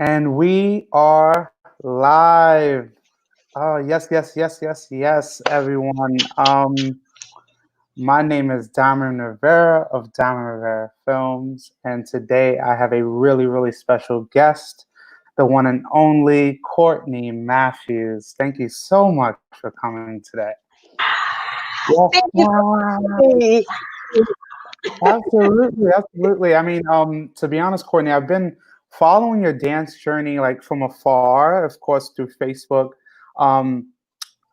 And we are live. Oh, yes, yes, yes, yes, yes, everyone. My name is Diamond Rivera of Diamond Rivera Films, and today I have a really, really special guest, the one and only Courtney Matthews. Thank you so much for coming today. Yes, Thank you for having me. absolutely, absolutely. To be honest, Courtney, I've been following your dance journey like from afar, of course, through Facebook. Um,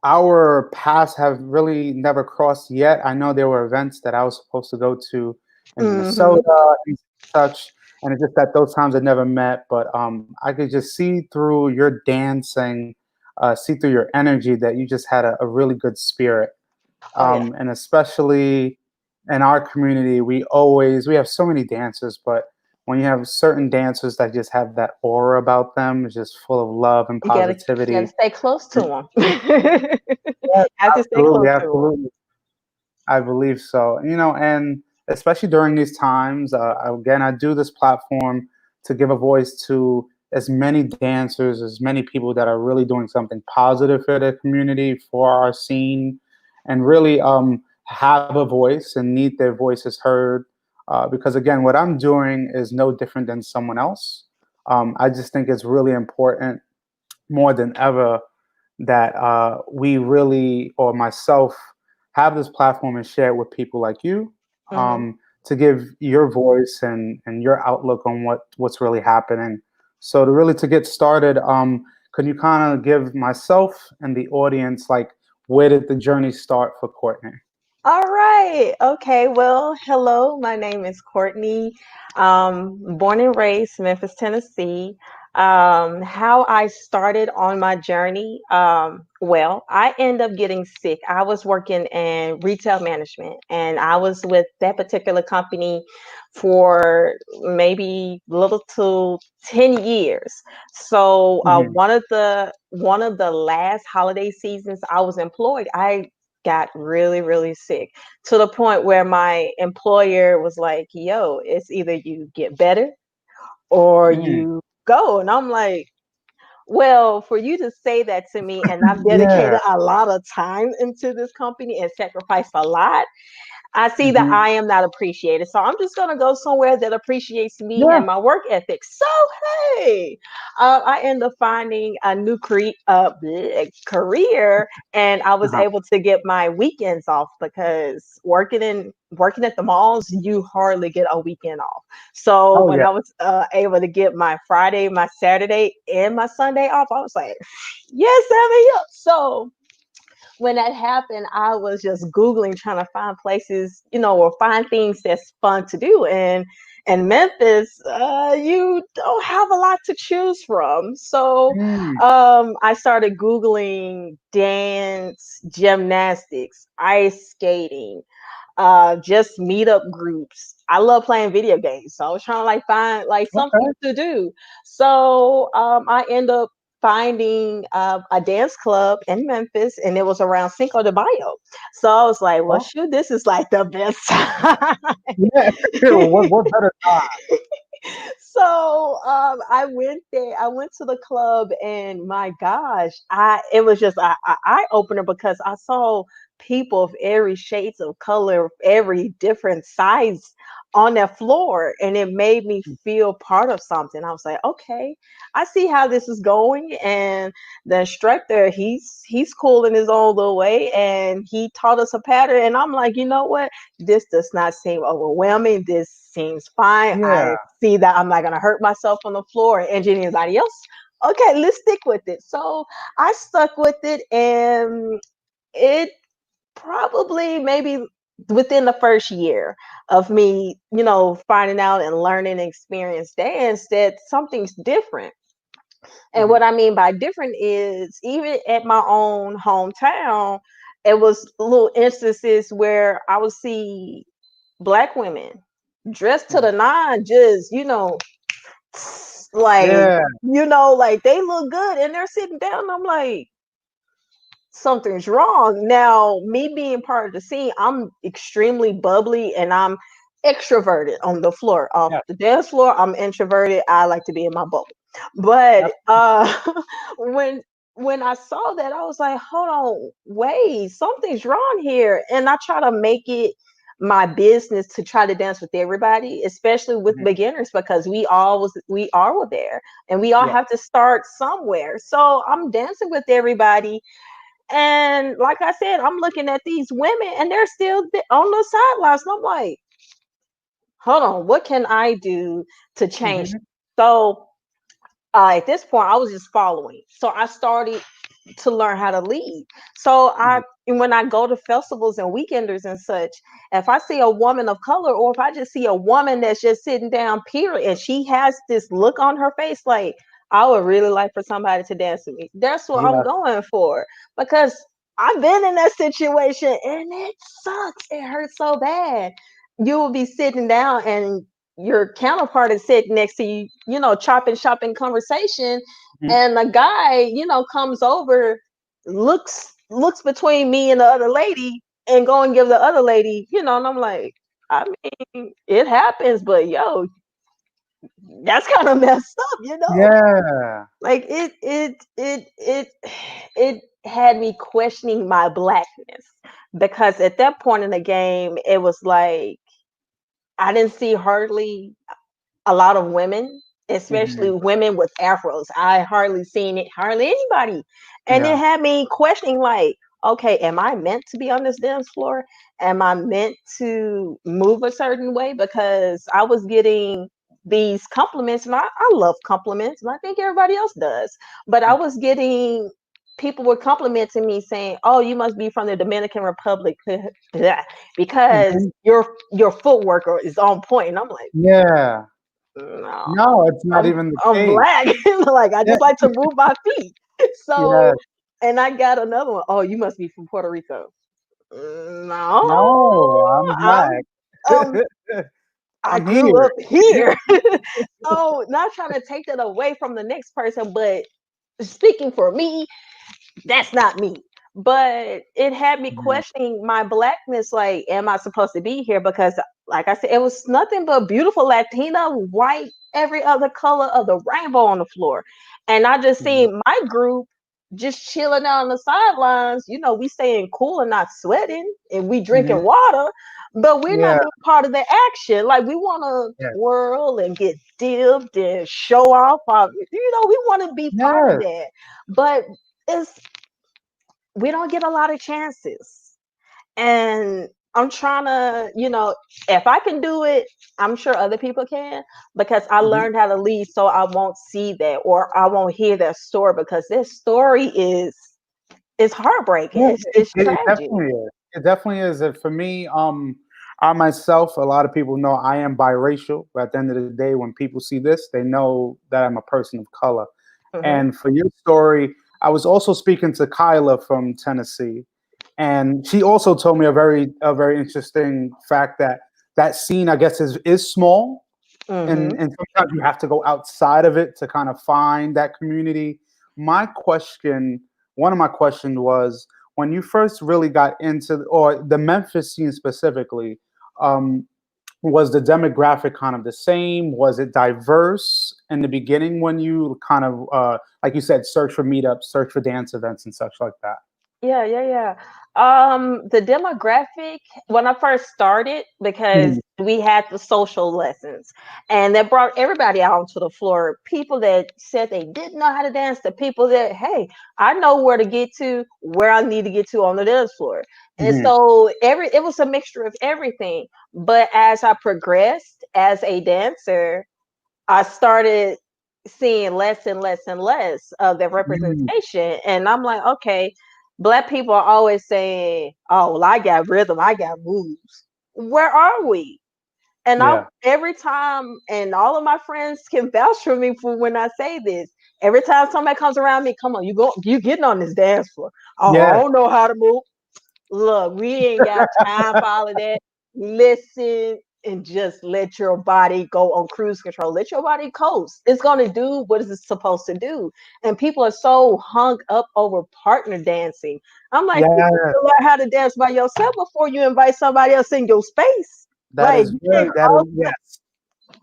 our paths have really never crossed yet. I know there were events that I was supposed to go to in hmm Minnesota and such, and it's just that those times I never met. But I could just see through your dancing, see through your energy that you just had a really good spirit. Oh yeah, And especially in our community, we have so many dancers, but when you have certain dancers that just have that aura about them, it's just full of love and you gotta positivity. stay close to And- them. yeah, Have to stay absolutely, close to them. absolutely. I believe so. And especially during these times, again, I do this platform to give a voice to as many dancers, as many people that are really doing something positive for their community, for our scene, and really have a voice and need their voices heard. Because again, what I'm doing is no different than someone else. I just think it's really important more than ever that we really, or myself, have this platform and share it with people like you, hmm to give your voice and your outlook on what's really happening. So to get started, can you kind of give myself and the audience like where did the journey start for Courtney? All right. Okay. Well, hello. My name is Courtney. Born and raised Memphis, Tennessee. How I started on my journey. Well, I ended up getting sick. I was working in retail management, and I was with that particular company for maybe little to 10 years. So Hmm. one of the last holiday seasons I was employed, I got really, really sick to the point where my employer was like, yo, it's either you get better or Mm. you go. And I'm like, well, for you to say that to me, and I've Yeah. dedicated a lot of time into this company and sacrificed a lot, I see that Hmm. I am not appreciated. So I'm just going to go somewhere that appreciates me Yeah. and my work ethic. So, hey, I end up finding a new career, and I was Uh-huh. able to get my weekends off because working at the malls, you hardly get a weekend off. So Oh when yeah. I was able to get my Friday, my Saturday, and my Sunday off, I was like, yes, Emmy. So when that happened, I was just Googling trying to find places, or find things that's fun to do. And Memphis, you don't have a lot to choose from. So Mm. I started Googling dance, gymnastics, ice skating, just meetup groups. I love playing video games, so I was trying to like find like something Okay. to do. So I end up finding a dance club in Memphis, and it was around Cinco de Mayo. So I was like, well, Well, shoot, this is like the best time. yeah. What better time? So I went there. I went to the club, and my gosh, I it was just a eye opener because I saw people of every shades of color, every different size on that floor, and it made me feel part of something. I was like, okay, I see how this is going, and the instructor, he's cool in his own little way, and he taught us a pattern, and I'm like, you know what? This does not seem overwhelming. This seems fine. Yeah. I see that I'm not going to hurt myself on the floor and injure anybody else. Okay, let's stick with it. So I stuck with it, and it probably maybe within the first year of me, finding out and learning and experience dance that something's different. And Hmm. what I mean by different is even at my own hometown, it was little instances where I would see Black women dressed to the nine, just like Yeah. like they look good and they're sitting down. And I'm like, something's wrong. Now, me being part of the scene, I'm extremely bubbly and I'm extroverted on the floor. Off Yeah. the dance floor, I'm introverted. I like to be in my bubble. But Yep. when when I saw that, I was like, hold on, wait, something's wrong here. And I try to make it my business to try to dance with everybody, especially with Mhm. beginners, because we all there and we all Yeah. have to start somewhere. So I'm dancing with everybody. And like I said, I'm looking at these women and they're still on the sidelines. And I'm like, hold on, what can I do to change? Mhm. So at this point, I was just following. So I started to learn how to lead. So Mhm. when I go to festivals and weekenders and such, if I see a woman of color, or if I just see a woman that's just sitting down, period, and she has this look on her face, like, I would really like for somebody to dance with me. That's what I'm Yeah. going for, because I've been in that situation and it sucks. It hurts so bad. You will be sitting down and your counterpart is sitting next to you, chopping shopping conversation, Mhm. and a guy, comes over, looks between me and the other lady, and go and give the other lady, and I'm like, I mean, it happens, but yo, that's kind of messed up. Yeah. Like it had me questioning my blackness, because at that point in the game, it was like I didn't see hardly a lot of women, especially Mhm. women with afros. I hardly seen it, hardly anybody. And it Yeah. had me questioning, like, okay, am I meant to be on this dance floor? Am I meant to move a certain way? Because I was getting these compliments, and I love compliments, and I think everybody else does. But I was getting people were complimenting me, saying, "Oh, you must be from the Dominican Republic because Mhm. your footwork is on point." And I'm like, Yeah. no, No, it's not even the I'm case. black. Like, I Yeah. just like to move my feet. Yeah. So, and I got another one. Oh, you must be from Puerto Rico. No, No, I'm I'm black. um I I'm grew here. up here. So, not trying to take that away from the next person, but speaking for me, that's not me. But it had me Mhm. questioning my blackness. Like, am I supposed to be here? Because, like I said, it was nothing but beautiful Latina, white, every other color of the rainbow on the floor. And I just Mhm. seen my group just chilling out on the sidelines. We staying cool and not sweating, and we Mhm. drinking water, but we're not Yeah. being part of the action. Like, we want to Yeah. twirl and get dipped and show off. We want to be part of Yes. that. But it's we don't get a lot of chances. And I'm trying to, if I can do it, I'm sure other people can, because I Mhm. learned how to lead, so I won't see that, or I won't hear that story, because this story is heartbreaking. Yeah, It's it tragic. definitely is. It definitely is. And for me, I myself, a lot of people know I am biracial. But at the end of the day, when people see this, they know that I'm a person of color. Hmm. And for your story, I was also speaking to Kyla from Tennessee, and she also told me a very interesting fact that that scene, I guess, is small, and Hmm. sometimes you have to go outside of it to kind of find that community. My question, one of my questions was, when you first really got into, or the Memphis scene specifically, um, was the demographic kind of the same? Was it diverse in the beginning when you kind of, like you said, search for meetups, search for dance events and such like that? Yeah, yeah, yeah. The demographic, when I first started, because Mhm. we had the social lessons, and that brought everybody out onto the floor. People that said they didn't know how to dance, the people that, hey, I know where to get to, where I need to get to on the dance floor. And Mhm. so it was a mixture of everything. But as I progressed as a dancer, I started seeing less and less and less of the Mm. representation. And I'm like, okay, black people are always saying, oh, well, I got rhythm, I got moves. Where are we? And I Yeah. every time, and all of my friends can vouch for me for when I say this. Every time somebody comes around me, come on, you getting on this dance floor. Oh, I Yeah. don't know how to move. Look, we ain't got time for all of that. Listen and just let your body go on cruise control. Let your body coast. It's going to do what it's supposed to do. And people are so hung up over partner dancing. I'm like, you need Yeah. to learn how to dance by yourself before you invite somebody else in your space. That Like, is you can't very, that is, yes.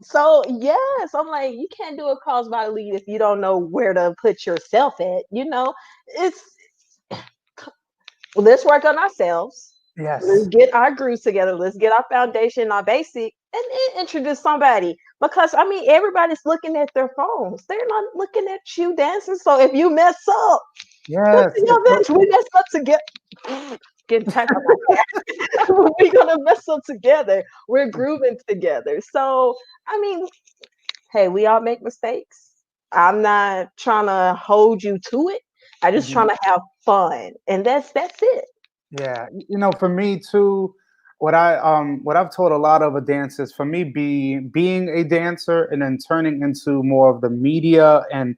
So yes, I'm like, you can't do a crossbody lead if you don't know where to put yourself at. It's let's work on ourselves. Let's Yes. get our grooves together. Let's get our foundation, our basic, and then introduce somebody. Because I mean, everybody's looking at their phones. They're not looking at you dancing. So if you mess up, go to Yes. your bench. We mess up together. Getting tight on my hair. We're gonna mess up together. We're grooving together. So I mean, hey, we all make mistakes. I'm not trying to hold you to it. I just Mhm. trying to have fun, and that's it. Yeah, for me too, what I've taught a lot of a dancers, for me being a dancer and then turning into more of the media and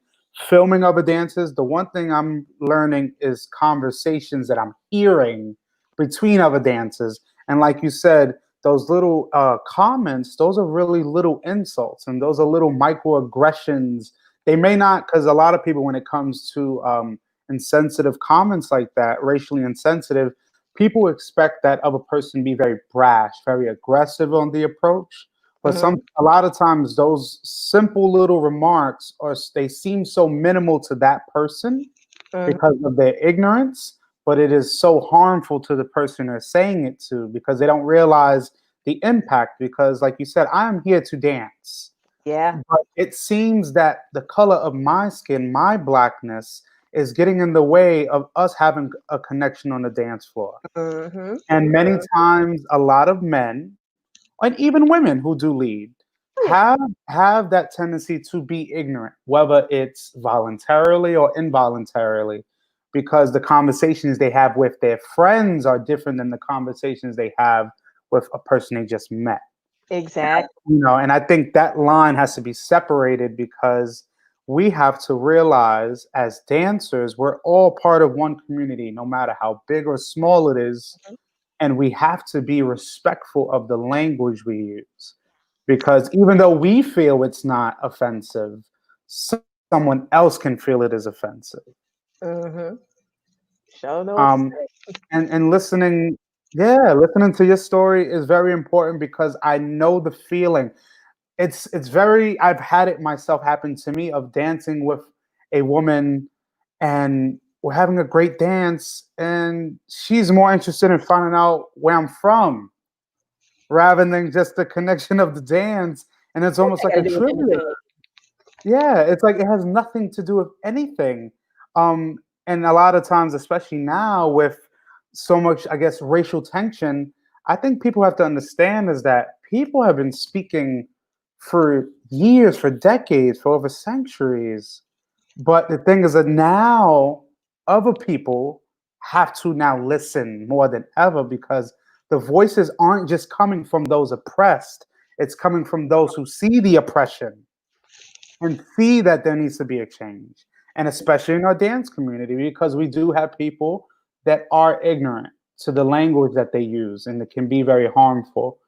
filming of a dancers, the one thing I'm learning is conversations that I'm hearing between other dancers. And like you said, those little comments, those are really little insults and those are little microaggressions. They may not, because a lot of people, when it comes to insensitive comments like that, racially insensitive, people expect that of a person be very brash, very aggressive on the approach. But Hmm. a lot of times, those simple little remarks are they seem so minimal to that person Hmm. because of their ignorance, but it is so harmful to the person they're saying it to because they don't realize the impact. Because, like you said, I am here to dance. Yeah. But it seems that the color of my skin, my blackness, is getting in the way of us having a connection on the dance floor. Hmm. And many times, a lot of men, and even women who do lead, Yeah. have have that tendency to be ignorant, whether it's voluntarily or involuntarily, because the conversations they have with their friends are different than the conversations they have with a person they just met. Exactly. And I think that line has to be separated because we have to realize as dancers, we're all part of one community, no matter how big or small it is. And we have to be respectful of the language we use. Because even though we feel it's not offensive, someone else can feel it as offensive. Hmm. Show no. Um, and listening, yeah, listening to your story is very important because I know the feeling. It's very, I've had it myself happen to me of dancing with a woman and we're having a great dance and she's more interested in finding out where I'm from rather than just the connection of the dance, and it's What almost that like got a to do with trivia. anything? Yeah, it's like it has nothing to do with anything. And a lot of times, especially now with so much, I guess, racial tension, I think people have to understand is that people have been speaking for years, for decades, for over centuries. But the thing is that now other people have to now listen more than ever because the voices aren't just coming from those oppressed, it's coming from those who see the oppression and see that there needs to be a change. And especially in our dance community, because we do have people that are ignorant to the language that they use, and it can be very harmful.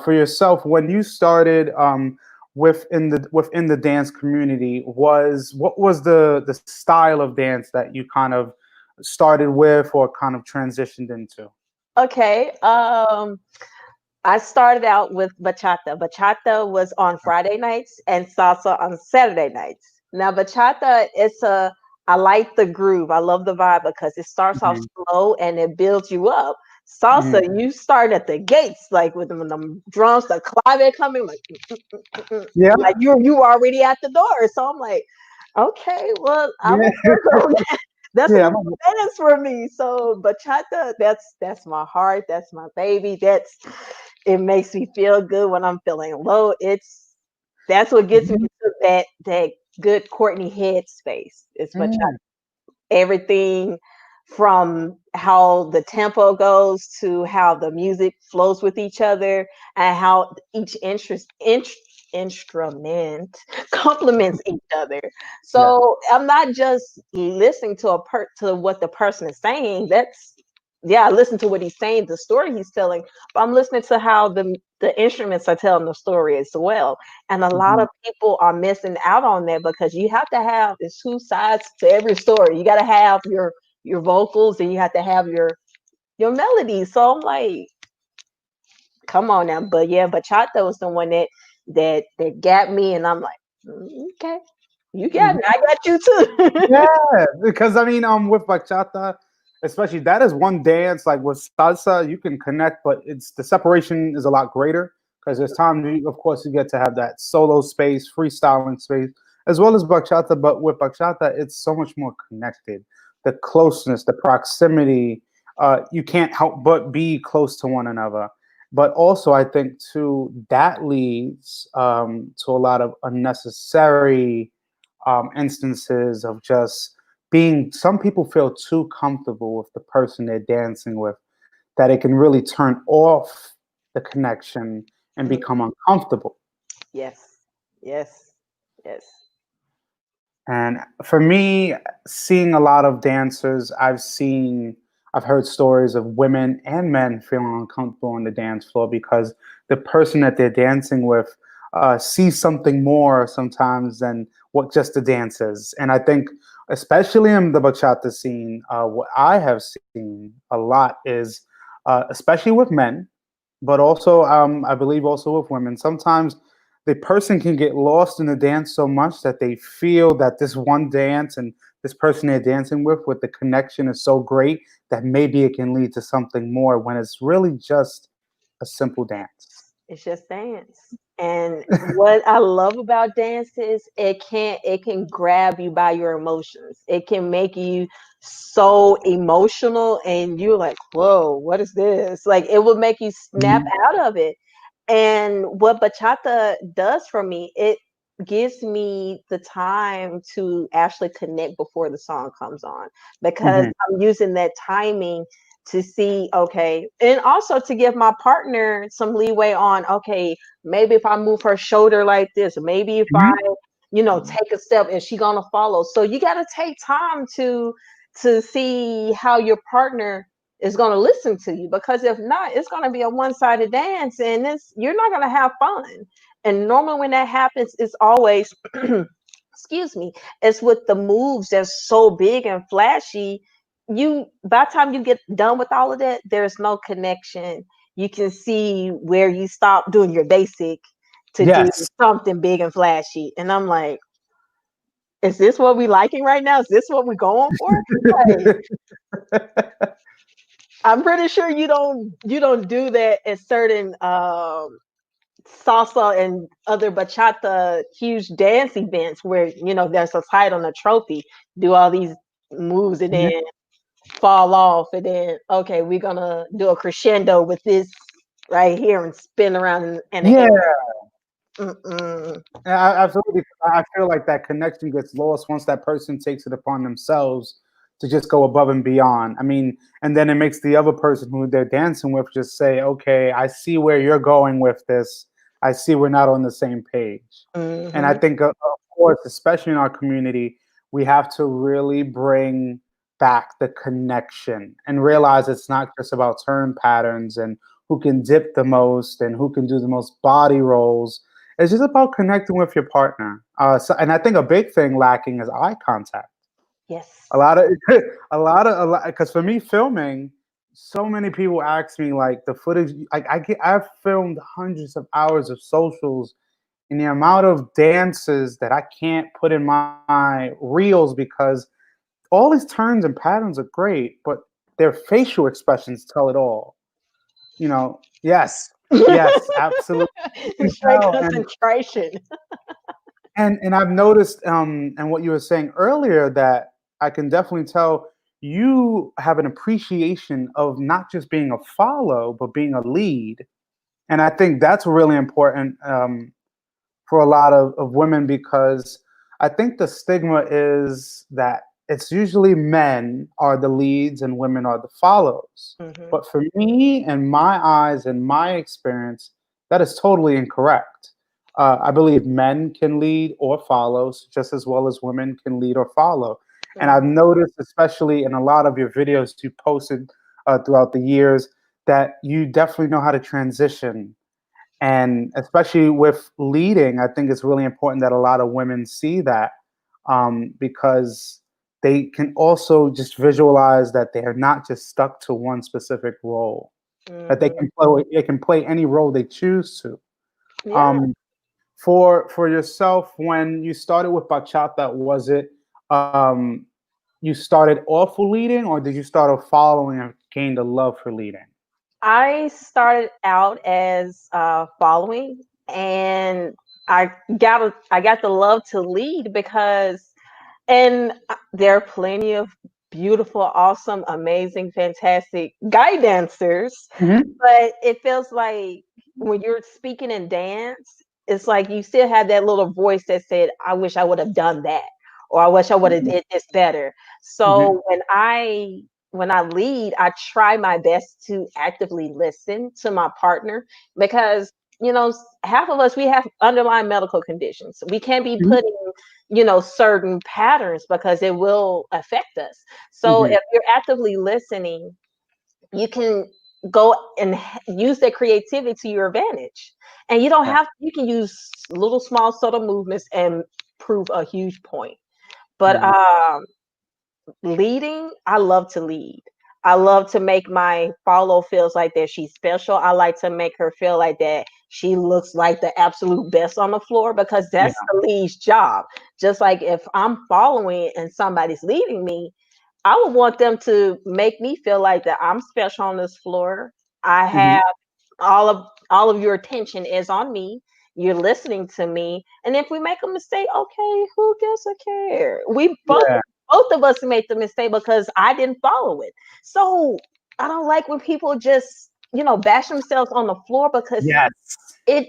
For yourself, when you started within the dance community, was what was the style of dance that you kind of started with or kind of transitioned into? Okay. I started out with bachata. Bachata was on Friday nights and salsa on Saturday nights. Now bachata, I like the groove. I love the vibe because it starts off Mhm, slow and it builds you up. mhm. Salsa, you start at the gates, like with them drums, the clave coming, like Yeah, like you already at the door. So I'm like, okay, well, I'm yeah, gonna work on that. That's a yeah. new dance for me. So bachata, that's my heart, that's my baby. It makes me feel good when I'm feeling low. That's what gets me Mhm, to that good Courtney head space. It's bachata. mm, Everything from how the tempo goes to how the music flows with each other and how each instrument complements each other. yeah. So I'm not just listening to to what the person is saying. That's yeah, I listen to what he's saying, the story he's telling, but I'm listening to how the instruments are telling the story as well. And a lot Mhm. of people are missing out on that because you have to have there's two sides to every story. You got to have your vocals and you have to have your melodies. So I'm like, come on now. But yeah, bachata was the one that that got me, and I'm like, okay, you got Mhm. me, I got you too. Yeah, because I mean, with bachata, especially that is one dance. Like with salsa, you can connect, but it's the separation is a lot greater because there's time. Of course, you get to have that solo space, freestyling space, as well as bachata. But with bachata, it's so much more connected. The closeness, the proximity, you can't help but be close to one another. But also, I think too that leads to a lot of unnecessary instances of just being, some people feel too comfortable with the person they're dancing with that it can really turn off the connection and Mhm. become uncomfortable. Yes, yes, yes. And for me, seeing a lot of dancers, I've heard stories of women and men feeling uncomfortable on the dance floor because the person that they're dancing with sees something more sometimes than what just the dance is. And I think, especially in the bachata scene, what I have seen a lot is, especially with men, but also I believe also with women. Sometimes the person can get lost in the dance so much that they feel that this one dance and this person they're dancing with the connection is so great that maybe it can lead to something more when it's really just a simple dance. It's just dance. And what I love about dance is it can grab you by your emotions. It can make you so emotional and you're like, whoa, what is this? Like it will make you snap Mhm. out of it. And what bachata does for me, it gives me the time to actually connect before the song comes on because Mhm. I'm using that timing to see, okay, and also to give my partner some leeway on, okay, maybe if I move her shoulder like this, maybe if I, Mhm. take a step and she gonna follow. So you got to take time to see how your partner is going to listen to you, because if not, it's going to be a one-sided dance and you're not going to have fun. And normally when that happens, it's always excuse me, it's with the moves that's so big and flashy. You by the time you get done with all of that, there's no connection. You can see where you stop doing your basic to do Yes. something big and flashy. And I'm like, is this what we liking right now? Is this what we're going for? Like, I'm pretty sure you don't do that at certain salsa and other bachata huge dance events where there's a title and a trophy, do all these moves and then fall off, and then okay, we're gonna do a crescendo with this right here and spin around in the Yeah. air. Mm-mm. Yeah, absolutely. I feel like that connection gets lost once that person takes it upon themselves to just go above and beyond. I mean, and then it makes the other person who they're dancing with just say, "Okay, I see where you're going with this. I see we're not on the same page." And I Mm-hmm. think, of course, especially in our community, we have to really bring back the connection and realize it's not just about turn patterns and who can dip the most and who can do the most body rolls. It's just about connecting with your partner. And I think a big thing lacking is eye contact. A Yes. lot of, because for me, filming, so many people ask me like the footage. I've filmed hundreds of hours of socials, and the amount of dances that I can't put in my reels because all these turns and patterns are great, but their facial expressions tell it all. Yes, yes, absolutely. You can Straight tell, concentration. and I've noticed, and what you were saying earlier, that I can definitely tell you have an appreciation of not just being a follow, but being a lead. And I think that's really important, for a lot of women, because I think the stigma is that it's usually men are the leads and women are the follows. Hmm. But for me and my eyes and my experience, that is totally incorrect. I believe men can lead or follow just as well as women can lead or follow. And I've Hmm. noticed, especially in a lot of your videos you posted throughout the years, that you definitely know how to transition, and especially with leading, I think it's really important that a lot of women see that, because they can also just visualize that they are not just stuck to one specific role, that Hmm. they can play any role they choose to. Yeah. Um, For yourself, when you started with bachata, was it um, you started off with leading, or did you start off following and gained a love for leading? I started out as following, and I got the love to lead because, and there are plenty of beautiful, awesome, amazing, fantastic guy dancers, Hmm. but it feels like when you're speaking in dance, it's like you still have that little voice that said, "I wish I would have done that," or "I wish I would have Hmm. did this better." Hmm. So when I lead, I try my best to actively listen to my partner because half of us we have underlying medical conditions. We can't be Hmm. putting certain patterns because it will affect us. So Hmm. if you're actively listening, you can go and use that creativity to your advantage. And Yeah. you can use little small subtle movements and prove a huge point. But Hmm. leading, I love to lead. I love to make my follow feels like that she's special. I like to make her feel like that she looks like the absolute best on the floor because Yeah. that's the lead's job. Just like if I'm following and somebody's leading me, I would want them to make me feel like that I'm special on this floor. I Hmm. have all of your attention is on me. You're listening to me, and if we make a mistake, okay, who gives a care? We Yeah. both of us made the mistake because I didn't follow it. So I don't like when people just bash themselves on the floor because Yes. it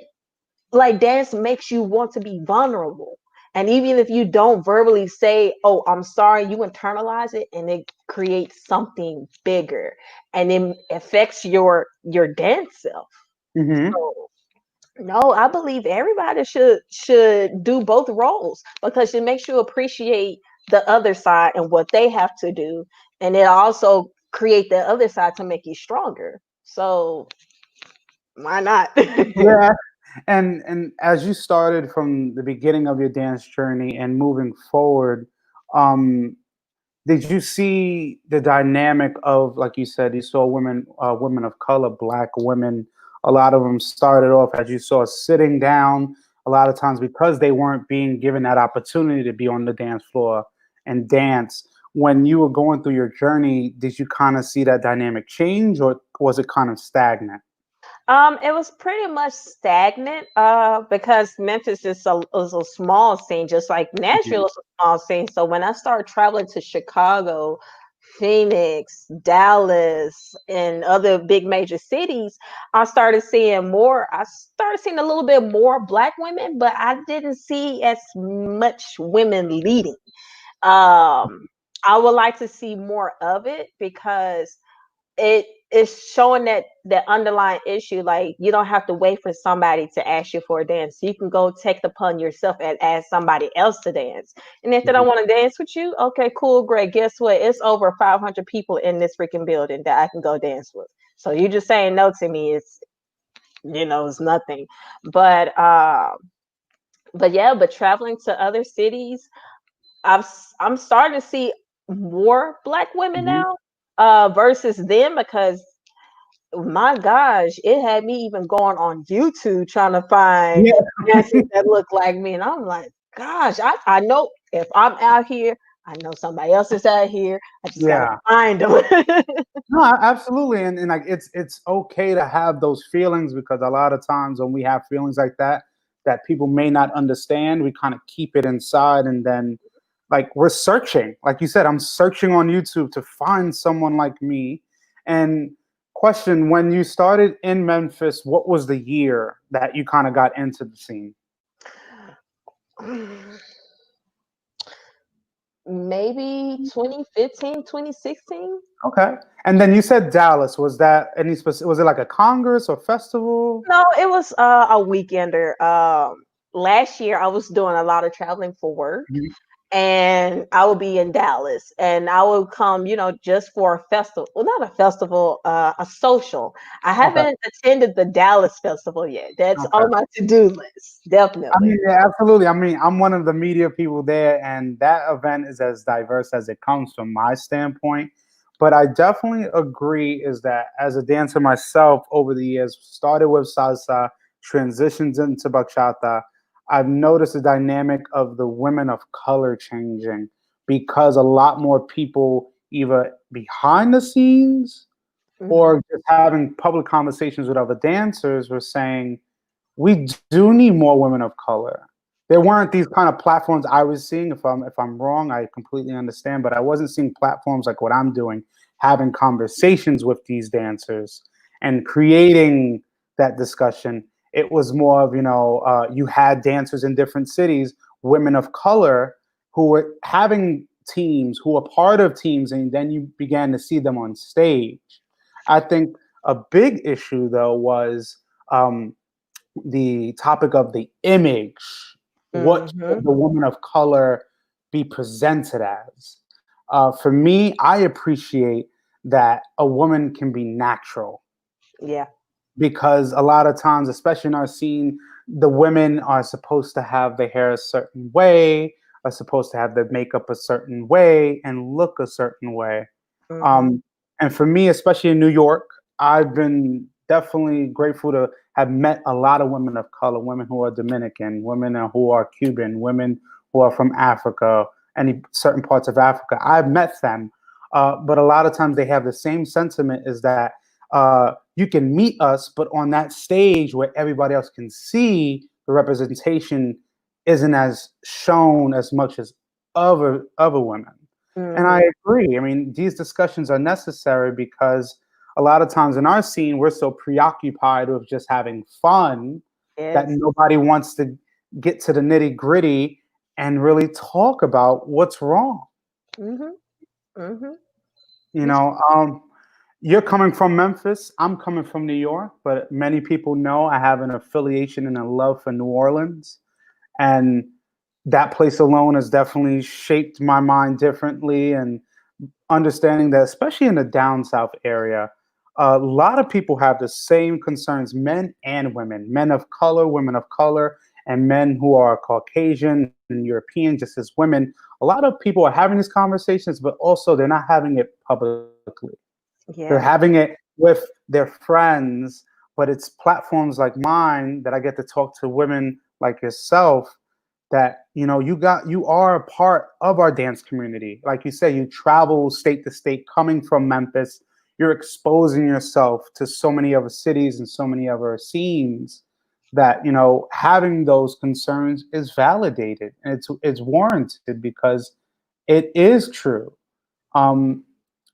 like dance makes you want to be vulnerable. And even if you don't verbally say, "Oh, I'm sorry," you internalize it and it creates something bigger and it affects your dance self. Hmm. So no, I believe everybody should do both roles because it makes you appreciate the other side and what they have to do. And it also create the other side to make you stronger. So why not? Yeah. And as you started from the beginning of your dance journey and moving forward, um, did you see the dynamic of, like you said, you saw women of color, black women? A lot of them started off, as you saw, sitting down. A lot of times because they weren't being given that opportunity to be on the dance floor and dance. When you were going through your journey, did you kind of see that dynamic change, or was it kind of stagnant? It was pretty much stagnant, because Memphis is a small scene, just like Mhm. Nashville is a small scene. So when I started traveling to Chicago, Phoenix, Dallas, and other big major cities, I started seeing a little bit more black women, but I didn't see as much women leading. Um, I would like to see more of it because it is showing that underlying issue. Like you don't have to wait for somebody to ask you for a dance. You can go take it upon yourself and ask somebody else to dance. And if they don't Mhm. want to dance with you, okay, cool, great. Guess what? It's over 500 people in this freaking building that I can go dance with. So you just saying no to me is, it's nothing. But but traveling to other cities, I'm starting to see more black women Mhm. now versus them because my gosh, it had me even going on YouTube trying to find Yeah. dancers that look like me. And I'm like, gosh, I know if I'm out here, I know somebody else is out here. I just gotta Yeah. find them. No, absolutely, and like it's okay to have those feelings, because a lot of times when we have feelings like that people may not understand, we kind of keep it inside, and then like we're searching, like you said, I'm searching on YouTube to find someone like me. And question: when you started in Memphis, what was the year that you kind of got into the scene? Maybe 2015, 2016. Okay, and then you said Dallas. Was that any specific? Was it like a congress or festival? No, it was a weekender. Last year I was doing a lot of traveling for work, Mhm. and I would be in Dallas, and I would come, just for a festival. Well, not a festival, a social. I Okay. haven't attended the Dallas festival yet. That's Okay. on my to-do list, I mean, definitely. yeah, absolutely. I mean, I'm one of the media people there, and that event is as diverse as it comes from my standpoint. But I definitely agree is that as a dancer myself over the years, started with salsa, transitions into bachata. I've noticed the dynamic of the women of color changing because a lot more people either behind the scenes Mhm. or just having public conversations with other dancers were saying we do need more women of color. There weren't these kind of platforms I was seeing. If I'm wrong, I completely understand, but I wasn't seeing platforms like what I'm doing, having conversations with these dancers and creating that discussion. It was more of you had dancers in different cities, women of color, who were having teams, who were part of teams, and then you began to see them on stage. I think a big issue though was um, the topic of the image. What should Mhm. the woman of color be presented as? For me, I appreciate that a woman can be natural Yeah. because a lot of times, especially in our scene, the women are supposed to have the hair a certain way, are supposed to have the makeup a certain way, and look a certain way. Mhm. Um, and for me, especially in New York, I've been definitely grateful to have met a lot of women of color, women who are Dominican, women who are Cuban, women who are from Africa, any certain parts of Africa. I've met them, but a lot of times they have the same sentiment: is that you can meet us, but on that stage where everybody else can see, the representation isn't as shown as much as other women. And I Mhm. agree. I mean, these discussions are necessary because a lot of times in our scene, we're so preoccupied with just having fun that Yes. nobody wants to get to the nitty gritty and really talk about what's wrong. Mhm. Mhm. You It's know, you're coming from Memphis. I'm coming from New York, but many people know I have an affiliation and a love for New Orleans. And that place alone has definitely shaped my mind differently. And understanding that, especially in the down south area, a lot of people have the same concerns, men and women, men of color, women of color, and men who are Caucasian and European, just as women. A lot of people are having these conversations, but also they're not having it publicly. They're yeah. having it with their friends, but it's platforms like mine that I get to talk to women like yourself that you are a part of our dance community. Like you say, you travel state to state coming from Memphis. You're exposing yourself to so many other cities and so many other scenes that having those concerns is validated and it's warranted because it is true. um,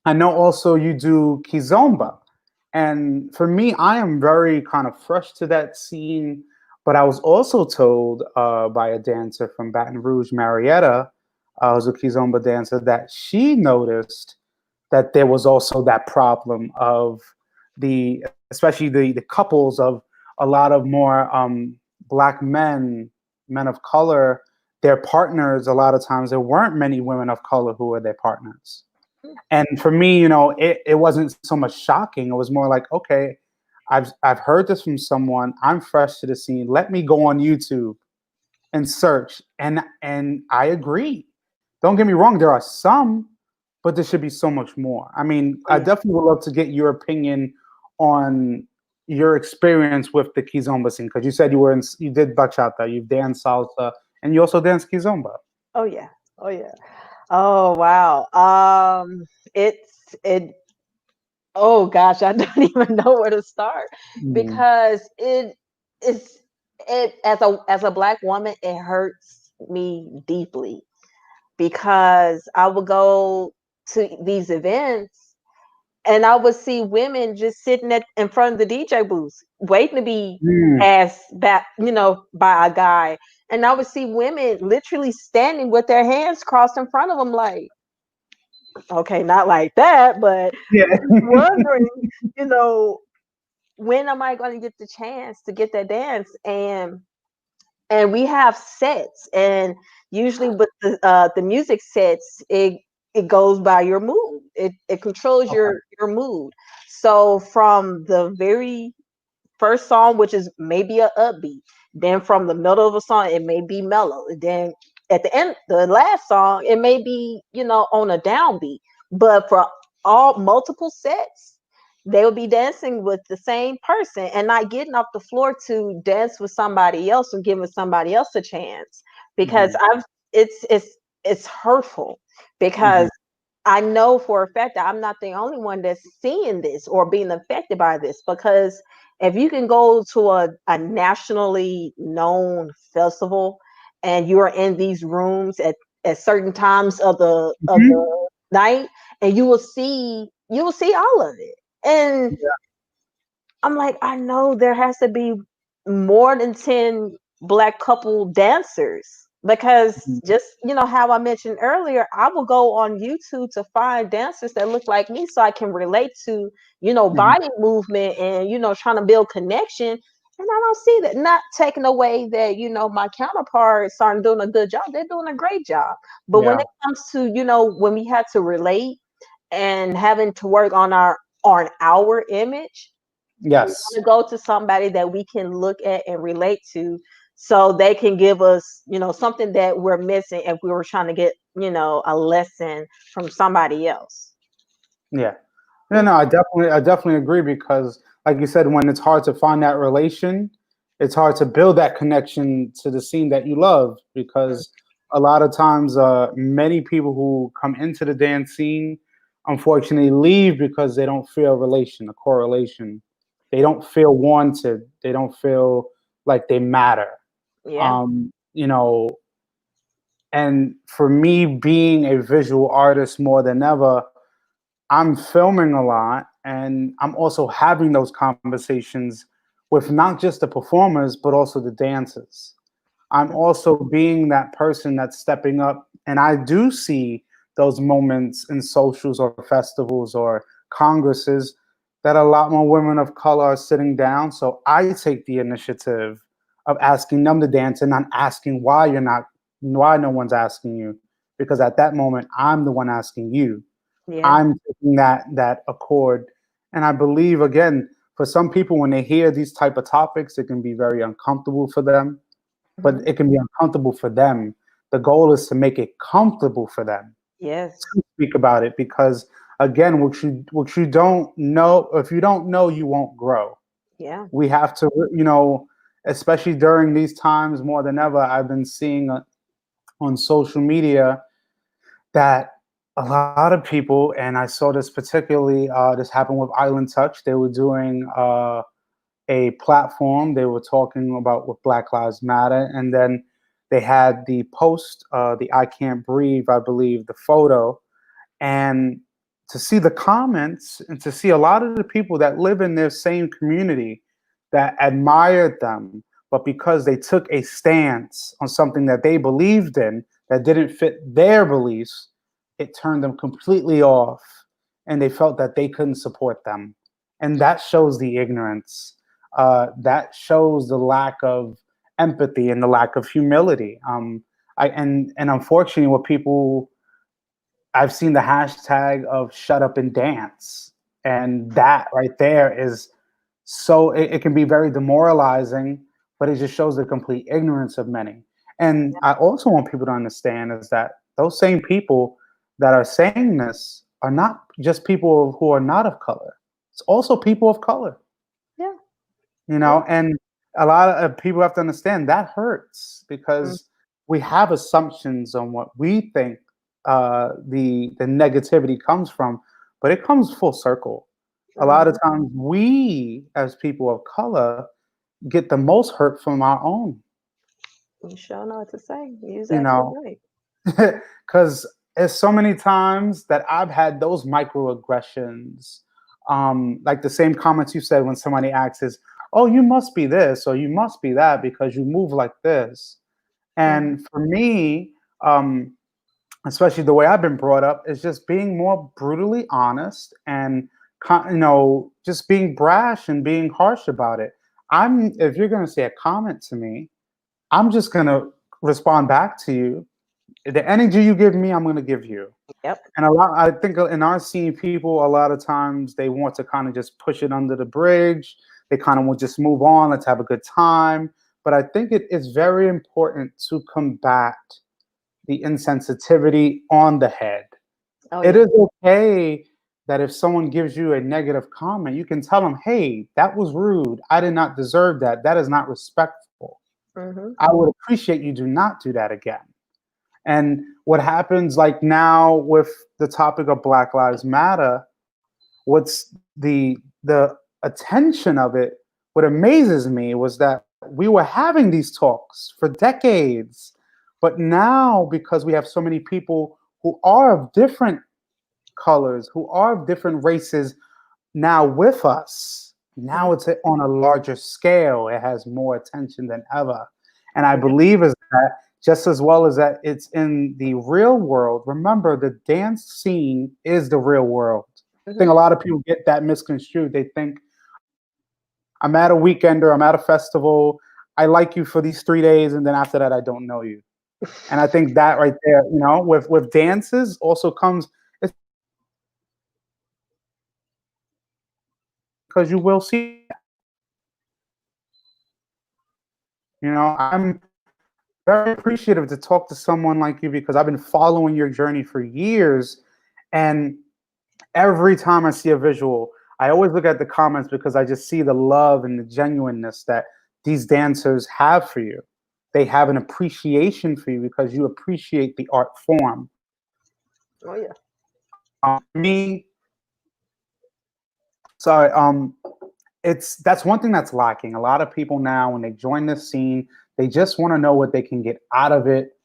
I know also you do kizomba. And for me, I am very kind of fresh to that scene. But I was also told by a dancer from Baton Rouge, Marietta, who's a kizomba dancer, that she noticed that there was also that problem of especially the couples of a lot of more black men, men of color, their partners. A lot of times, there weren't many women of color who were their partners. And for me, it wasn't so much shocking. It was more like, okay, I've heard this from someone. I'm fresh to the scene. Let me go on YouTube and search. And I agree. Don't get me wrong, there are some, but there should be so much more. I mean, Oh I yeah. definitely would love to get your opinion on your experience with the kizomba scene because you said you did bachata, you've danced salsa, and you also dance kizomba. Oh yeah. Oh yeah. Oh wow. It. Oh gosh, I don't even know where to start Mhm. because it is it as a black woman, it hurts me deeply because I would go to these events and I would see women just sitting in front of the DJ booth waiting to be Mm. asked back, by a guy. And I would see women literally standing with their hands crossed in front of them, like, okay, not like that, but Yeah. wondering, you know, when am I going to get the chance to get that dance? And we have sets, and usually with the music sets, it goes by your mood. It controls Okay. your mood. So from the very first song, which is maybe a upbeat, then from the middle of a song, it may be mellow. Then at the end, the last song, it may be on a downbeat. But for all multiple sets, they would be dancing with the same person and not getting off the floor to dance with somebody else or giving somebody else a chance. Because Mhm, it's hurtful, mhm, because I know for a fact that I'm not the only one that's seeing this or being affected by this. Because if you can go to a nationally known festival and you are in these rooms at certain times of mhm. the night, and you will see all of it. And Yeah, I'm like, I know there has to be more than 10 black couple dancers, because mhm, just, how I mentioned earlier, I will go on YouTube to find dancers that look like me so I can relate to, mhm. body movement and, trying to build connection. And I don't see that. Not taking away that, my counterparts aren't doing a good job. They're doing a great job. But when Yeah. it comes to, when we had to relate and having to work on our image, we want Yes. to go to somebody that we can look at and relate to, so they can give us, something that we're missing if we were trying to get, a lesson from somebody else. Yeah. No, Mm, no, I definitely agree because, like you said, when it's hard to find that relation, it's hard to build that connection to the scene that you love. mm, Because a lot of times, many people who come into the dance scene, unfortunately, leave because they don't feel a relation, a correlation. They don't feel wanted. They don't feel like they matter. yeah. You know, and for me, being a visual artist more than ever, I'm filming a lot and I'm also having those conversations with not just the performers, but also the dancers. I'm also being that person that's stepping up. And I do see those moments in socials or festivals or congresses that a lot more women of color are sitting down. So I take the initiative of asking them to dance and not asking why no one's asking you. Because at that moment, I'm the one asking you. Yeah. I'm taking that accord. And I believe again, for some people when they hear these type of topics, it can be very uncomfortable for them, but Hmm. it can be uncomfortable for them. The goal is to make it comfortable for them Yes. to speak about it because again, what you don't know, if you don't know, you won't grow. Yeah. We have to, especially during these times more than ever, I've been seeing on social media that a lot of people, and I saw this particularly, this happened with Island Touch. They were doing a platform. They were talking about with Black Lives Matter, and then they had the post, the "I Can't Breathe," I believe, the photo, and to see the comments and to see a lot of the people that live in their same community that admired them, but because they took a stance on something that they believed in that didn't fit their beliefs, it turned them completely off and they felt that they couldn't support them. And that shows the ignorance. That shows the lack of empathy and the lack of humility. And unfortunately, what people I've seen the hashtag of "shut up and dance," and that right there is so it can be very demoralizing, but it just shows the complete ignorance of many. And I also want people to understand is that those same people that are saying this are not just people who are not of color. It's also people of color, Yeah. Yeah. and a lot of people have to understand that hurts Mm, because we have assumptions on what we think the negativity comes from, but it comes full circle. A lot of mhm. times, we as people of color get the most hurt from our own, You sure know what to say. Use you absolutely know, right. because there's so many times that I've had those microaggressions, like the same comments you said when somebody asks is, "Oh, you must be this or you must be that because you move like this." Hmm. And for me, um, especially the way I've been brought up, is just being more brutally honest and just being brash and being harsh about it. If you're going to say a comment to me, I'm just going to respond back to you. The energy you give me, I'm going to give you. Yep. And I think in our scene, people a lot of times they want to kind of just push it under the bridge. They kind of will just move on. Let's have a good time. But I think it is very important to combat the insensitivity on the head. Oh It yeah. is okay that if someone gives you a negative comment, you can tell them, hey, that was rude. I did not deserve that. That is not respectful. Mm-hmm. I would appreciate you do not do that again. And what happens like now with the topic of Black Lives Matter, what's the attention of it, what amazes me was that we were having these talks for decades. But now, because we have so many people who are of different colors, who are of different races now with us, now it's on a larger scale. It has more attention than ever. And I Yeah. believe is that just as well as that it's in the real world. Remember, the dance scene is the real world. I think Mm-hmm. a lot of people get that misconstrued. They think I'm at a weekend or I'm at a festival. I like you for these 3 days, and then after that, I don't know you. And I think that right there, with dances also comes it's because you will see. I'm very appreciative to talk to someone like you because I've been following your journey for years, and every time I see a visual, I always look at the comments because I just see the love and the genuineness that these dancers have for you. They have an appreciation for you because you appreciate the art form. Oh yeah. Me, sorry, it's that's one thing that's lacking. A lot of people now, when they join this scene, they just want to know what they can get out of it,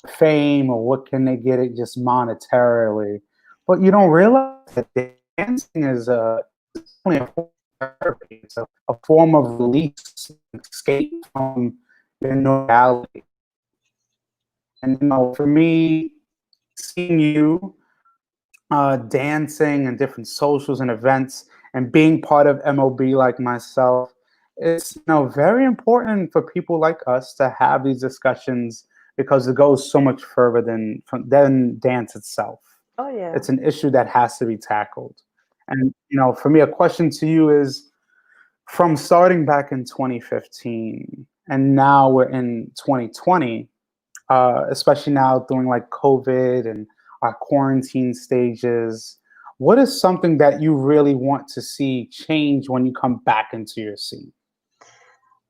fame, or what can they get it just monetarily. But you don't realize that dancing is only a form of therapy. It's a form of release, escape from your normality. And for me, seeing you dancing and different socials and events and being part of MOB like myself, it's very important for people like us to have these discussions because it goes so much further than dance itself. Oh yeah. It's an issue that has to be tackled. And for me, a question to you is from starting back in 2015 and now we're in 2020, especially now doing like COVID and our quarantine stages. What is something that you really want to see change when you come back into your scene?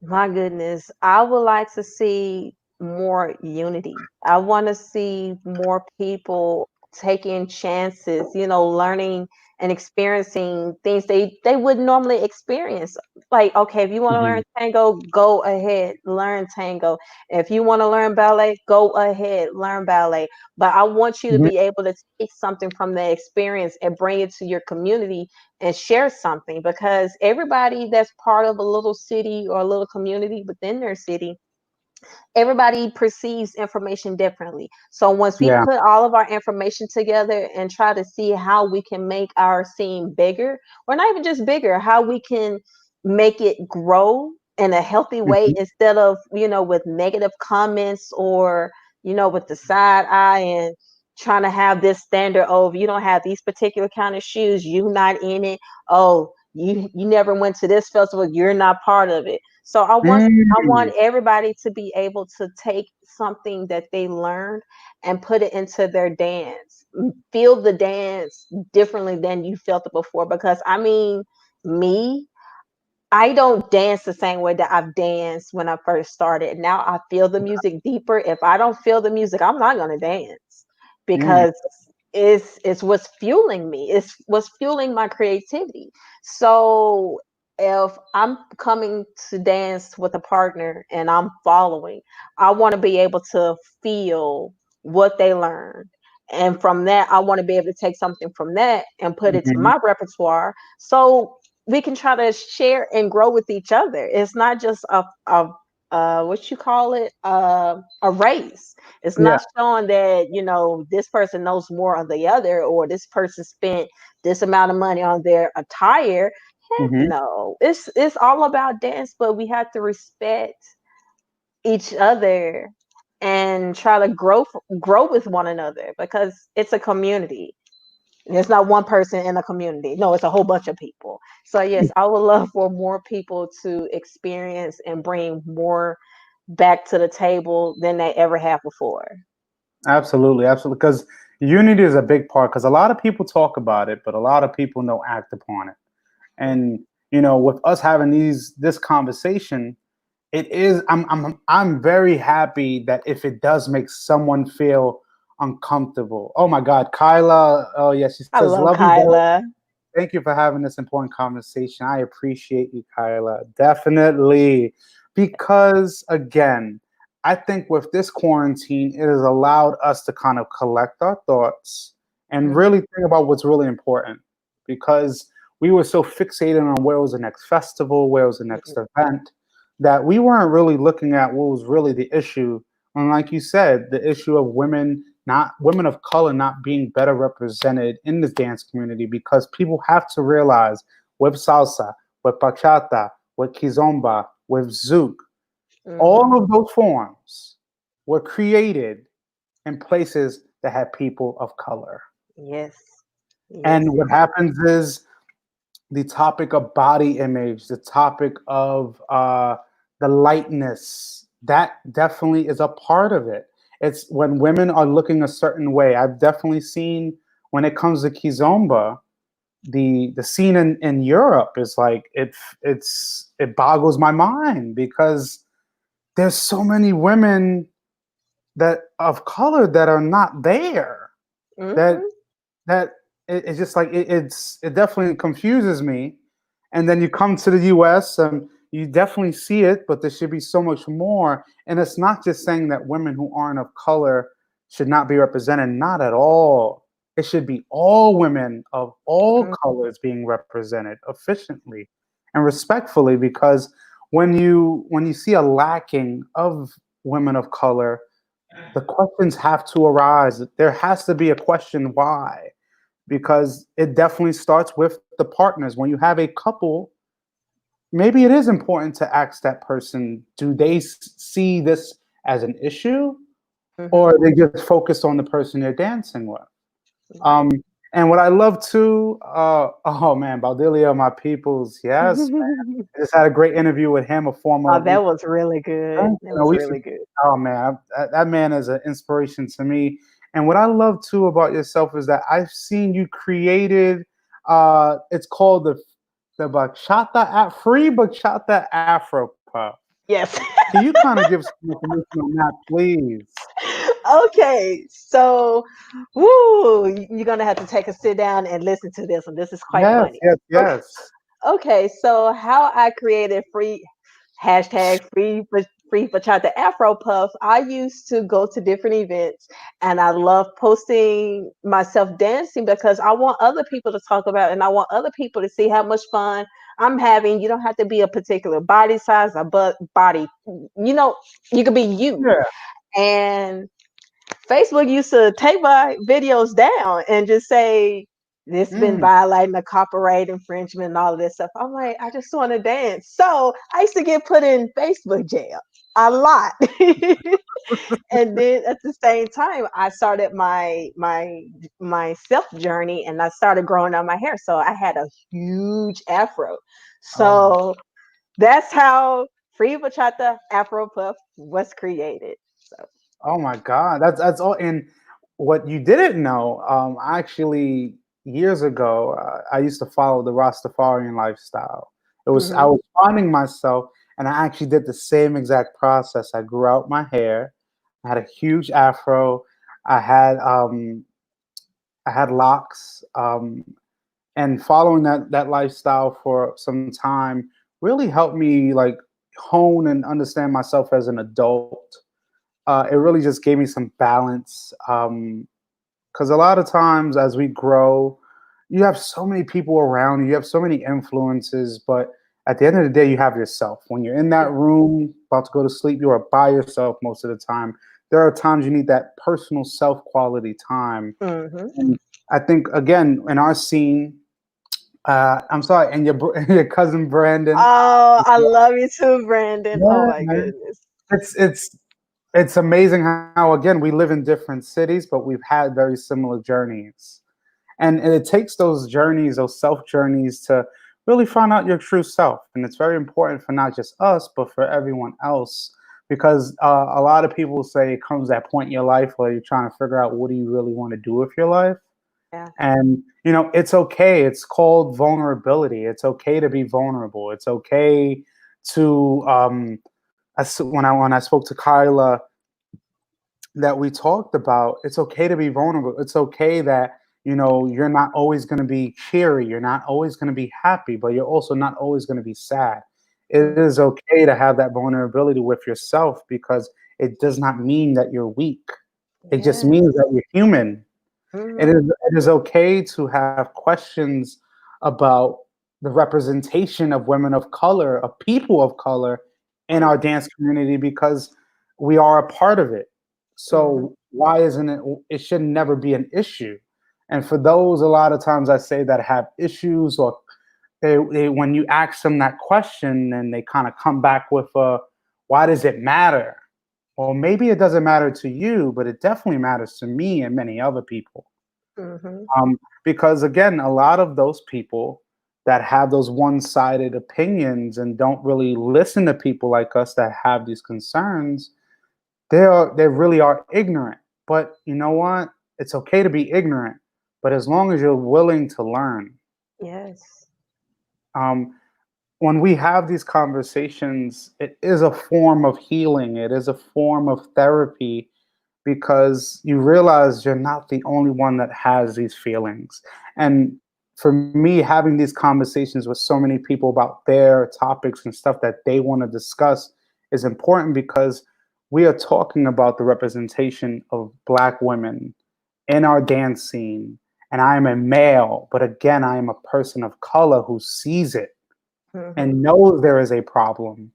My goodness, I would like to see more unity. I want to see more people taking chances, learning and experiencing things they wouldn't normally experience. Like, okay, if you want to learn Hmm. tango, go ahead, learn tango. If you want to learn ballet, go ahead, learn ballet. But I want you to Hmm. be able to take something from that experience and bring it to your community and share something because everybody that's part of a little city or a little community within their city, everybody perceives information differently. So once we Yeah. put all of our information together and try to see how we can make our scene bigger, or not even just bigger, how we can make it grow in a healthy way Hmm. instead of, with negative comments or, with the side eye and trying to have this standard of you don't have these particular kind of shoes, you not in it. Oh, you never went to this festival, you're not part of it. So I want Mm. everybody to be able to take something that they learned and put it into their dance. Feel the dance differently than you felt it before. Because I mean, me, I don't dance the same way that I've danced when I first started. Now I feel the music deeper. If I don't feel the music, I'm not gonna dance Mm. because it's what's fueling me. It's what's fueling my creativity. So if I'm coming to dance with a partner and I'm following, I want to be able to feel what they learned. And from that, I want to be able to take something from that and put it to Mhm. my repertoire. So we can try to share and grow with each other. It's not just a what you call it, a race. It's Yeah. not showing that this person knows more on the other or this person spent this amount of money on their attire. Heck Hmm. no, it's all about dance, but we have to respect each other and try to grow with one another because it's a community. It's not one person in a community. No, it's a whole bunch of people. So yes, I would love for more people to experience and bring more back to the table than they ever have before. Absolutely, absolutely. Because Unity is a big part because a lot of people talk about it, but a lot of people don't act upon it. And with us having this conversation, it is. I'm very happy that if it does make someone feel uncomfortable. Oh my God, Kyla. Oh yeah, she I says, love "Love you both. Kyla. Thank you for having this important conversation. I appreciate you, Kyla. Definitely. Because again, I think with this quarantine, it has allowed us to kind of collect our thoughts and Mhm, really think about what's really important. Because we were so fixated on where was the next festival, where was the next mhm, event, that we weren't really looking at what was really the issue. And like you said, the issue of women of color not being better represented in the dance community, because people have to realize with salsa, with bachata, with kizomba, with zouk, mhm. all of those forms were created in places that had people of color. Yes. Yes, And what indeed. happens is the topic of body image, the topic of the lightness, that definitely is a part of it. It's when women are looking a certain way. I've definitely seen when it comes to kizomba, the scene in Europe is like it boggles my mind because there's so many women that of color that are not there. That Mhm. that it's just like it definitely confuses me. And then you come to the US and you definitely see it, but there should be so much more. And it's not just saying that women who aren't of color should not be represented, not at all. It should be all women of all Mhm. colors being represented efficiently and respectfully, because when you see a lacking of women of color, the questions have to arise. There has to be a question why, because it definitely starts with the partners. When you have a couple, maybe it is important to ask that person, do they see this as an issue, or Mhm. are they just focused on the person they're dancing with? Right. Um, and what I love too, oh man, Baldelio, my peoples, yes, I just had a great interview with him, a former. Oh, that was really good. You That know, was we should. really good. Oh man, that man is an inspiration to me. And what I love too about yourself is that I've seen you created. It's called the Free Bachata Afro Puff. Yes. Can you kind of give some information on that, please? Okay. So, woo, you're gonna have to take a sit down and listen to this one. This is quite Yes, funny. yes, Okay. yes. Okay, so how I created free bachata Afro puff. I used to go to different events and I love posting myself dancing because I want other people to talk about it and I want other people to see how much fun I'm having. You don't have to be a particular body size or body. You know, you can be you. Yeah. And Facebook used to take my videos down and just say, this been Mm. violating the copyright infringement and all of this stuff. I'm like, I just want to dance. So I used to get put in Facebook jail a lot. And then at the same time, I started my self journey and I started growing out my hair. So I had a huge afro. Oh my. So that's how Free Bachata Afro Puff was created. So Oh my God, that's all. And what you didn't know, actually, years ago, I used to follow the Rastafarian lifestyle. I mhm. was finding myself, and I actually did the same exact process. I grew out my hair. I had a huge afro. I had um, I had locks, and following that lifestyle for some time really helped me like hone and understand myself as an adult. It really just gave me some balance. Because a lot of times as we grow, you have so many people around you, you have so many influences, but at the end of the day, you have yourself. When you're in that room about to go to sleep, you are by yourself most of the time. There are times you need that personal self quality time. Mhm. And I think, again, in our scene, I'm sorry, and your cousin Brandon. Oh, I love you too, Brandon. Oh Yeah, my man. goodness. It's it's it's amazing how again we live in different cities, but we've had very similar journeys. And it takes those journeys, those self journeys, to really find out your true self. And it's very important for not just us, but for everyone else. because a lot of people say it comes that point in your life where you're trying to figure out what do you really want to do with your life. Yeah. And it's okay. It's called vulnerability. It's okay to be vulnerable. It's okay to when I spoke to Kyla, that we talked about, it's okay to be vulnerable. It's okay that you're not always going to be cheery, you're not always going to be happy, but you're also not always going to be sad. It Mhm. is okay to have that vulnerability with yourself, because it does not mean that you're weak. It just means Yes. that you're human. It is Mhm. it is okay to have questions about the representation of women of color, of people of color in our Right. dance community, because we are a part of it. Mhm. So why isn't it? It should never be an issue. And for those, a lot of times I say, that have issues, or when you ask them that question and they kind of come back with a, why does it matter? Well, maybe it doesn't matter to you, but it definitely matters to me and many other people. Mhm. Because again, a lot of those people that have those one-sided opinions and don't really listen to people like us that have these concerns, they really are ignorant. But you know what? It's okay to be ignorant, but as long as you're willing to learn. Yes. Um, when we have these conversations, it is a form of healing. It is a form of therapy, because you realize you're not the only one that has these feelings. And for me, having these conversations with so many people about their topics and stuff that they want to discuss is important, because we are talking about the representation of Black women in our dance scene. And I am a male, but again, I am a person of color who sees it Mhm. and knows there is a problem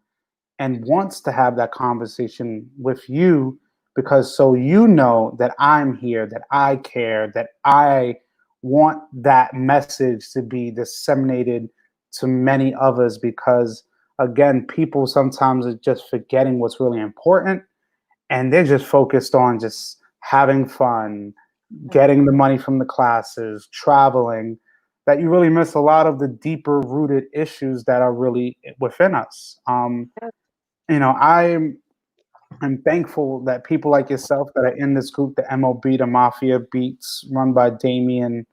and wants to have that conversation with you, because so that I'm here, that I care, that I want that message to be disseminated to many others, because again, people sometimes are just forgetting what's really important, and they're just focused on just having fun, Right. getting the money from the classes, traveling, that you really miss a lot of the deeper rooted issues that are really within us. Yeah. I'm thankful that people like yourself that are in this group, the MOB, the Mafia Beats, run by Damien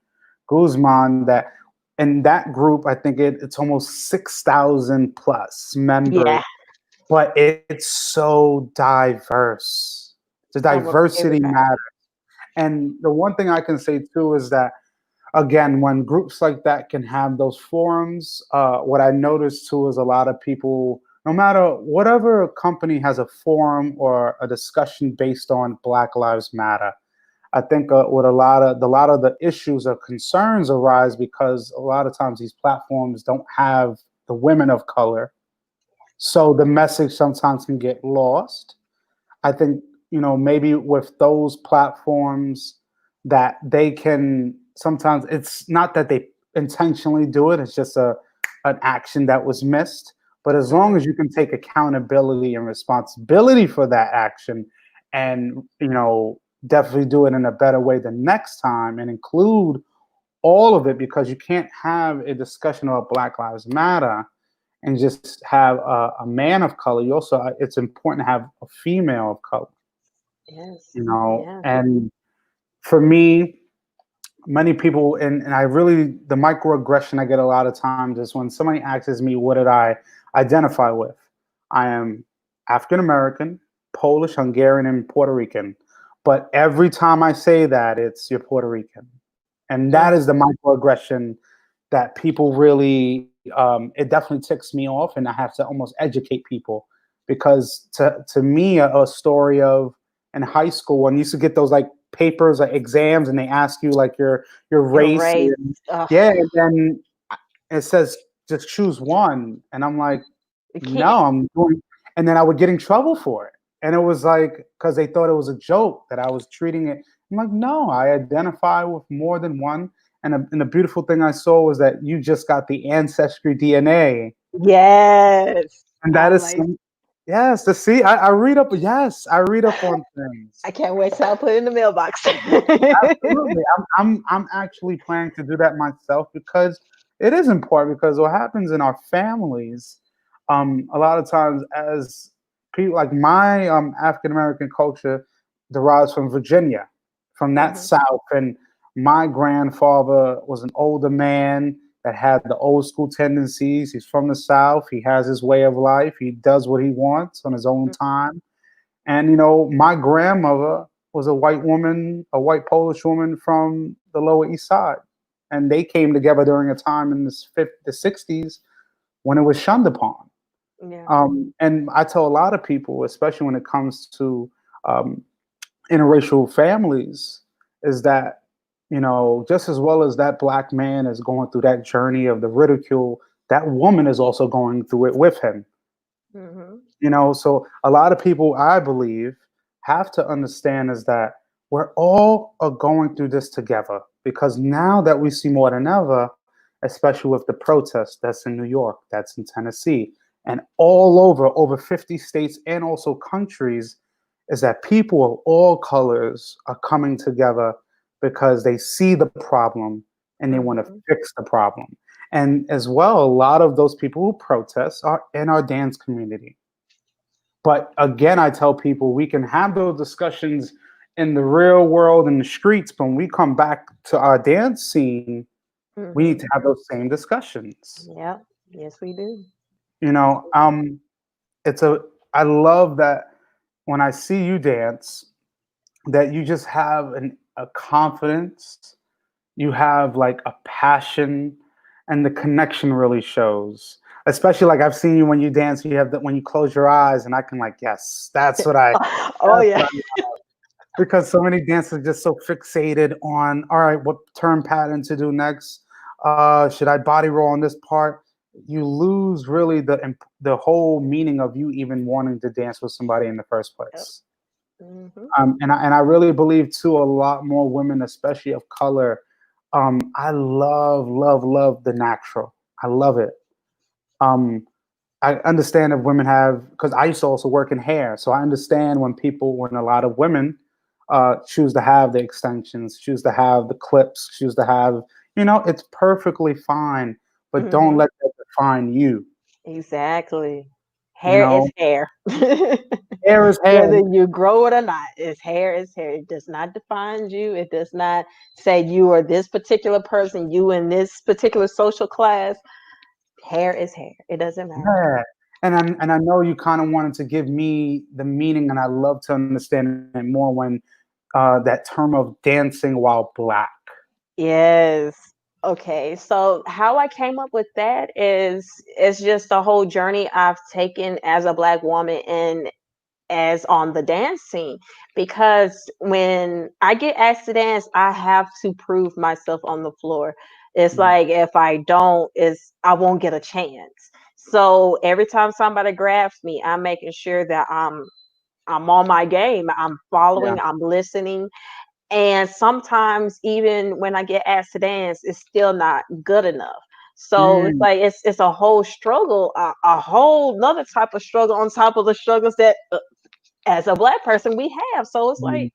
Guzman, that in that group, I think it's almost 6,000 plus members, Yeah. but it's so diverse. The Some of diversity everybody. matters. And the one thing I can say too is that, again, when groups like that can have those forums, what I noticed too is a lot of people, no matter whatever company has a forum or a discussion based on Black Lives Matter, I think with a lot of the issues or concerns arise because a lot of times these platforms don't have the women of color, so the message sometimes can get lost. I think, maybe with those platforms, that they can sometimes, it's not that they intentionally do it, it's just an action that was missed. But as long Mhm. as you can take accountability and responsibility for that action, and definitely do it in a better way the next time, and include all of it, because you can't have a discussion about Black Lives Matter and just have a man of color. You also, it's important to have a female of color, Yes. Yeah. and for me, many people, and I really, the microaggression I get a lot of times is when somebody asks me, what did I identify with? I am African American, Polish, Hungarian, and Puerto Rican. But every time I say that, it's you're Puerto Rican. And that Mm. is the microaggression that people really, it definitely ticks me off. And I have to almost educate people, because to me, a story of, in high school, when you used to get those like papers or exams and they ask you like your Your race, race. and Ugh. yeah, and then it says just choose one, and I'm like, You no, can't. I'm going, and then I would get in trouble for it, and it was like, because they thought it was a joke that I was treating it. I'm like, no, I identify with more than one. And the beautiful thing I saw was that you just got the ancestry DNA, Yes. and that I'm is like, some, yes, to see. I read up, yes, I read up on things. I can't wait till I put it in the mailbox. Absolutely. I'm actually planning to do that myself, because it is important, because what happens in our families, a lot of times as people like my African American culture derives from Virginia, from that Mhm. South, and my grandfather was an older man that had the old school tendencies. He's from the South. He has his way of life. He does what he wants on his own Mm. time. And you know, my grandmother was a white woman, a white Polish woman from the Lower East Side, and they came together during a time in the 60s when it was shunned upon. Yeah. And I tell a lot of people, especially when it comes to um, interracial families, is that, you know, just as well as that black man is going through that journey of the ridicule, that woman is also going through it with him. Mhm. You know, so a lot of people, I believe, have to understand is that we're all are going through this together, because now that we see more than ever, especially with the protests that's in New York, that's in Tennessee, and all over 50 states and also countries, is that people of all colors are coming together because they see the problem and they want to Mhm. fix the problem. And as well, a lot of those people who protest are in our dance community. But again, I tell people we can have those discussions in the real world in the streets, but when we come back to our dance scene, we need Mhm. to have those same discussions. Yep. Yes, we do. You Yes, know, we do. it's a I love that when I see you dance, that you just have a confidence, you have like a passion, and the connection really shows. Especially like I've seen you when you dance, you have that when you close your eyes, and I can like, yes, Oh that's yeah. what I because so many dancers are just so fixated on, all right, what turn pattern to do next, should I body roll on this part. You lose really the whole meaning of you even wanting to dance with somebody in the first Yep. place. Mhm. And I really believe too, a lot more women, especially of color, I love the natural. I love it. um, I understand if women have, because I used to also work in hair, so I understand when a lot of women choose to have the extensions, choose to have the clips, choose to have, you know, it's perfectly fine, but don't Mhm. let that define you. Exactly. You Hair is know, hair. hair is hair. Whether you grow it or not, it's hair is hair. It does not define you. It does not say you are this particular person, you in this particular social class. Hair is hair. It doesn't matter. Yeah. And I know you kind of wanted to give me the meaning, and I love to understand it more when that term of dancing while black. Yes. Okay. So how I came up with that is it's just the whole journey I've taken as a black woman and as on the dance scene, because when I get asked to dance, I have to prove myself on the floor. It's Mm. like if I don't, is I won't get a chance. So every time somebody grabs me, I'm making sure that I'm on my game. I'm Yeah. following, I'm listening. And sometimes even when I get asked to dance, it's still not good enough. So it's Mm. like it's a whole struggle, a whole another type of struggle on top of the struggles that as a black person we have. So it's Mm. like,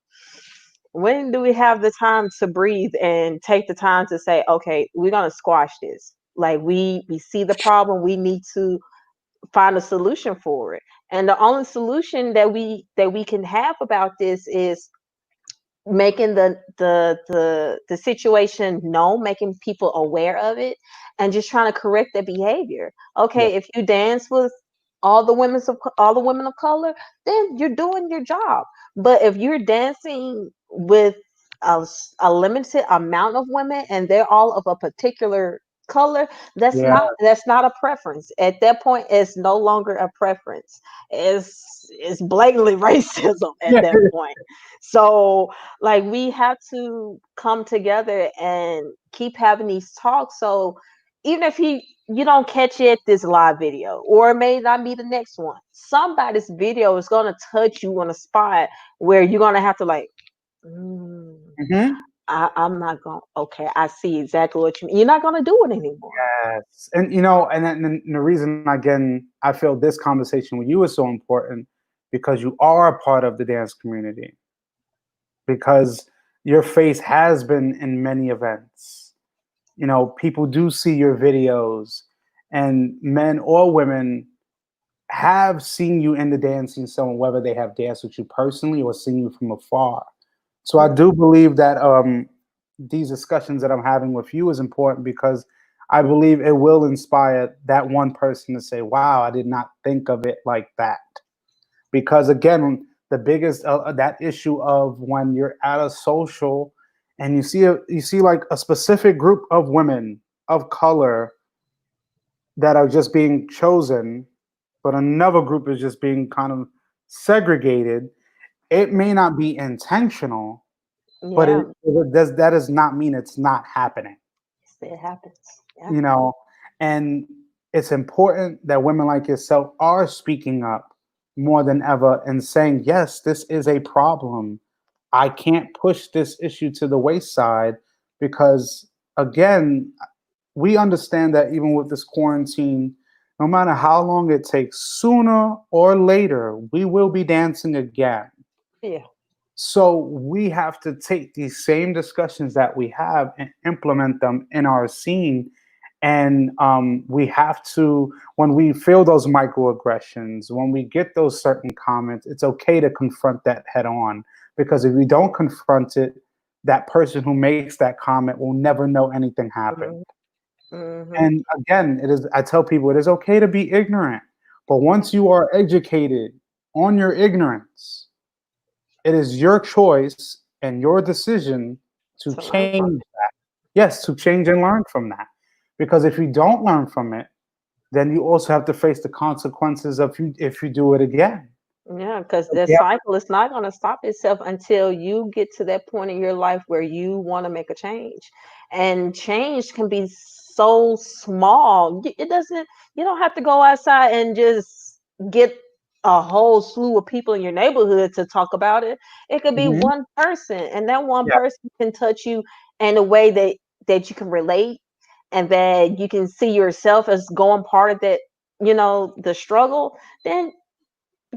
when do we have the time to breathe and take the time to say, okay, we're gonna squash this? Like we see the problem, we need to find a solution for it. And the only solution that we can have about this is making the situation known, making people aware of it, and just trying to correct their behavior. Yeah. Okay, if you dance with all the women of color, then you're doing your job. But if you're dancing with a limited amount of women and they're all of a particular color, that's Yeah. not a preference. At that point, it's no longer a preference. It's blatantly racism at Yeah. that point. So like we have to come together and keep having these talks. So even if you don't catch it this live video, or it may not be the next one, somebody's video is going to touch you on a spot where you're going to have to like, mm, Mhm. I'm not going, okay, I see exactly what you mean. You're not going to do it anymore. Yes. And you know, and the reason again I feel this conversation with you is so important, because you are a part of the dance community, because your face has been in many events. You know, people do see your videos, and men or women have seen you in the dancing zone, whether they have danced with you personally or seen you from afar. So I do believe that these discussions that I'm having with you is important because I believe it will inspire that one person to say, "Wow, I did not think of it like that." Because again, the biggest that issue of when you're at a social and you see like a specific group of women of color that are just being chosen, but another group is just being kind of segregated. It may not be intentional, but Yeah, it does that does not mean it's not happening, it happens. Yeah. you know. And it's important that women like yourself are speaking up more than ever and saying, yes, this is a problem. I can't push this issue to the wayside because, again, we understand that even with this quarantine, no matter how long it takes, sooner or later, we will be dancing again. Yeah. So we have to take these same discussions that we have and implement them in our scene. And we have to, when we feel those microaggressions, when we get those certain comments, it's okay to confront that head on. Because if we don't confront it, that person who makes that comment will never know anything happened. Mhm. Mhm. And again, it is, I tell people it is okay to be ignorant, but once you are educated on your ignorance, it is your choice and your decision to To learn from change that. Yes, to change and learn from that. Because if you don't learn from it, then you also have to face the consequences of you if you do it again. it. Yeah, because So the we have cycle is not going to stop itself until you get to that point in your life where you want to make a change. And change can be so small. It doesn't, you don't have to go outside and just get a whole slew of people in your neighborhood to talk about it. It could be mhm, one person, and that one yeah, person can touch you in a way that you can relate and that you can see yourself as going part of that, the struggle. Then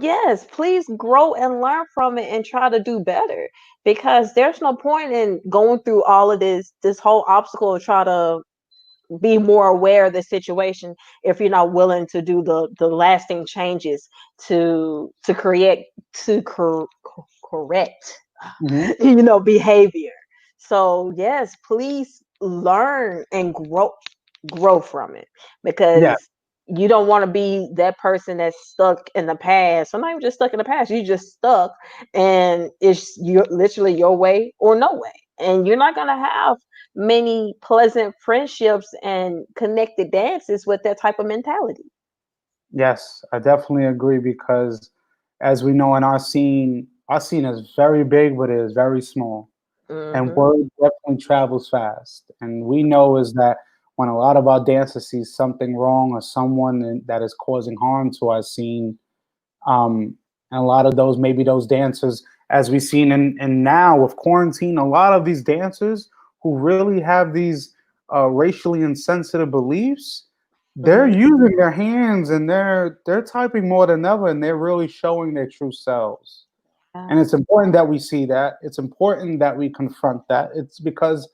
yes, please grow and learn from it and try to do better, because there's no point in going through all of this whole obstacle to try to be more aware of the situation if you're not willing to do the lasting changes to create correct mhm, behavior. So yes, please learn and grow from it, yeah, because you don't want to be that person that's stuck in the past. So not even just stuck in the past, you just stuck, and it's you're literally your way or no way. And you're not gonna have many pleasant friendships and connected dances with that type of mentality. yes, I definitely agree because as we know in our scene is very big, but it is very small. And Hmm. word definitely travels fast. And we know is that when a lot of our dancers see something wrong or that is causing harm to our scene, and a lot of those maybe those dancers, as we've seen in now with quarantine, a lot of these dancers who really have these racially insensitive beliefs, they're Hmm. using their hands and they're typing more than ever, and they're really showing their true selves. Yeah. And it's important that we see that. It's important that we confront that. It's because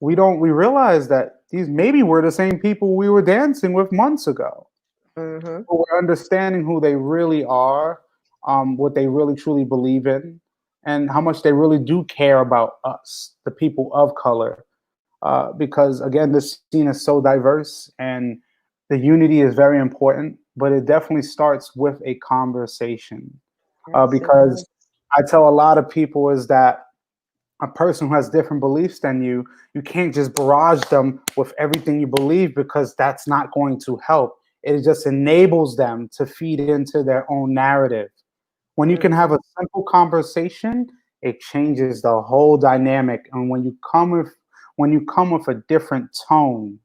we realize that these maybe we're the same people we were dancing with months ago. Hmm. But we're understanding who they really are, what they really truly believe in, and how much they really do care about us, the people of color. Because again, this scene is so diverse and the unity is very important, but it definitely starts with a conversation. Yes, it Because does. I tell a lot of people is that a person who has different beliefs than you can't just barrage them with everything you believe because that's not going to help. It just enables them to feed into their own narrative. When you can have Hmm. a simple conversation, it changes the whole dynamic. And when you come with a different tone,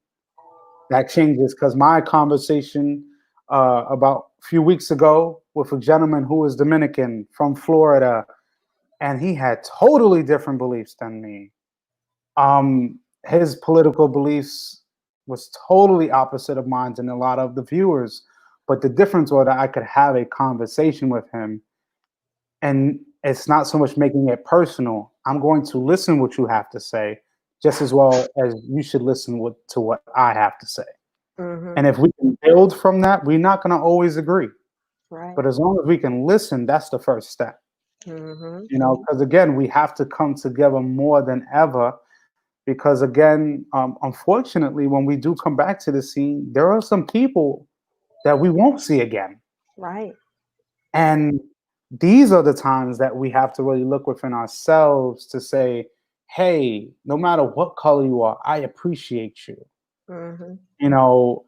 that changes. Because my conversation about a few weeks ago with a gentleman who was Dominican from Florida, and he had totally different beliefs than me. His political beliefs was totally opposite of mine and a lot of the viewers. But the difference was that I could have a conversation with him, and it's not so much making it personal. I'm going to listen what you have to say, just as well as you should listen to what I have to say. And Hmm. if we can build from that, we're not going to always agree. Right. But as long as we can listen, that's the first step. Mhm. Because again, we have to come together more than ever. Because again, unfortunately, when we do come back to the scene, there are some people that we won't see again. Right. And these are the times that we have to really look within ourselves to say, hey, no matter what color you are, I appreciate you. Mhm. You know,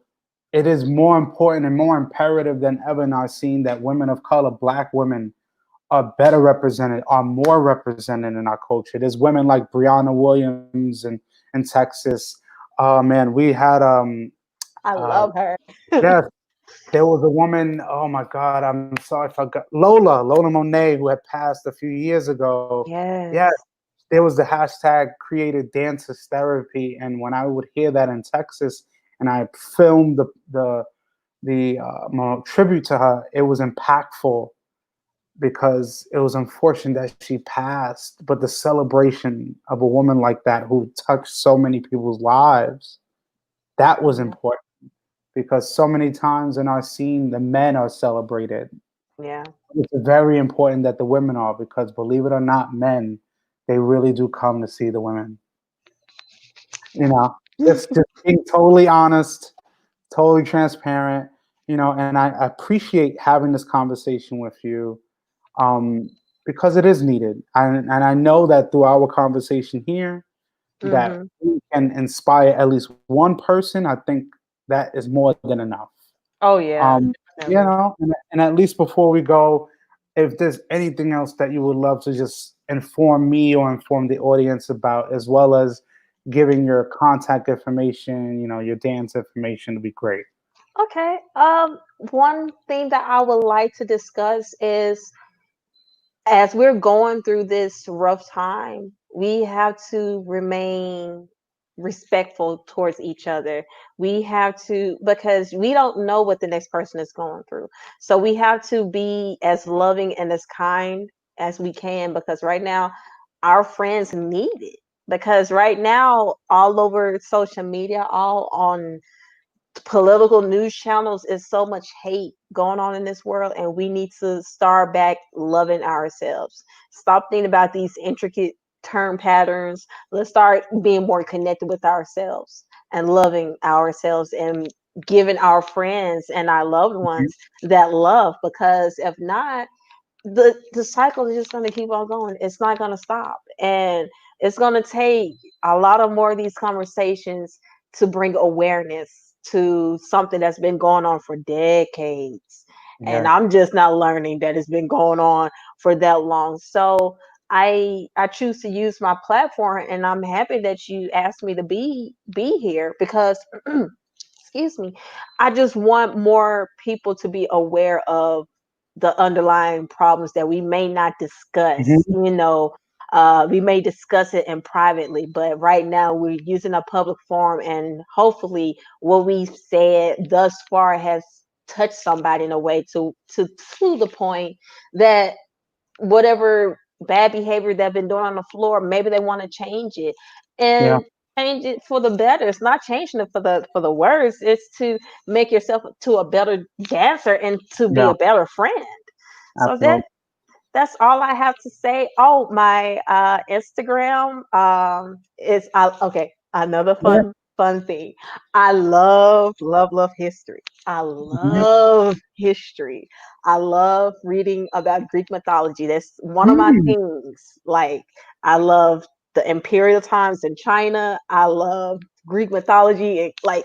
it is more important and more imperative than ever in our scene that women of color, Black women, are better represented, are more represented in our culture. There's women like Breonna Williams in Texas. Oh man, we had I uh love her. yes, there was a woman, oh my God, I'm sorry if I got Lola Monet, who had passed a few years ago. Yeah, Yes. there was the hashtag created dances therapy. And when I would hear that in Texas and I filmed the tribute to her, it was impactful because it was unfortunate that she passed. But the celebration of a woman like that who touched so many people's lives, that was Yeah. important because so many times in our scene, the men are celebrated. Yeah. It's very important that the women are because believe it or not, men, they really do come to see the women. You know, just being totally honest, totally transparent, and I appreciate having this conversation with you um, because it is needed. And I know that through our conversation here, that Mhm. we can inspire at least one person. I think that is more than enough. Oh yeah, Um, definitely. and at least before we go, if there's anything else that you would love to just inform me or inform the audience about, as well as giving your contact information, your dance information, would be great. Okay. One thing that I would like to discuss is as we're going through this rough time, we have to remain respectful towards each other. We have to, because we don't know what the next person is going through. So we have to be as loving and as kind as we can because right now our friends need it. Because right now, all over social media, all on political news channels is so much hate going on in this world and we need to start back loving ourselves, stop thinking about these intricate term patterns. Let's start being more connected with ourselves and loving ourselves and giving our friends and our loved Mhm. ones that love, because if not, the cycle is just going to keep on going. It's not going to stop, and it's going to take a lot of more of these conversations to bring awareness to something that's been going on for decades. And Yeah. I'm just not learning that it's been going on for that long. So I choose to use my platform, and I'm happy that you asked me to be here because excuse me, I just want more people to be aware of the underlying problems that we may not discuss. Mhm. We may discuss it in privately, but right now we're using a public forum, and hopefully, what we've said thus far has touched somebody in a way to the point that whatever bad behavior they've been doing on the floor, maybe they want to change it Yeah. and change it for the better. It's not changing it for the worse. It's to make yourself to a better dancer and to be Yeah. a better friend. So Absolutely. that's all I have to say. Oh, my Instagram is okay. Another Yeah. fun thing. I love history. I Mhm. love history. I love reading about Greek mythology. That's one of my Mm. things. Like I love the imperial times in China. I love Greek mythology. Like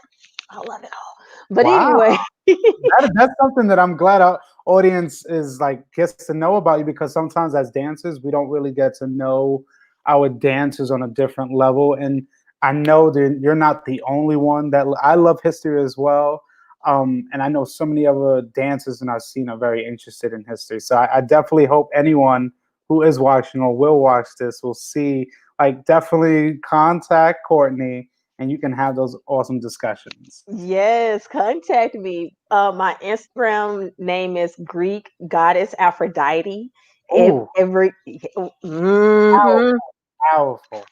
I love it all. But Wow. anyway, That's something that I'm glad our audience is like gets to know about you because sometimes as dancers we don't really get to know our dancers on a different level. And I know that you're not the only one that I love history as well. And I know so many other dancers in our scene are very interested in history. So I definitely hope anyone who is watching or will watch this will see, like, definitely contact Courtney and you can have those awesome discussions. yes, contact me. My Instagram name is Greek Goddess Aphrodite. If Oh, every, powerful, mm-hmm. powerful.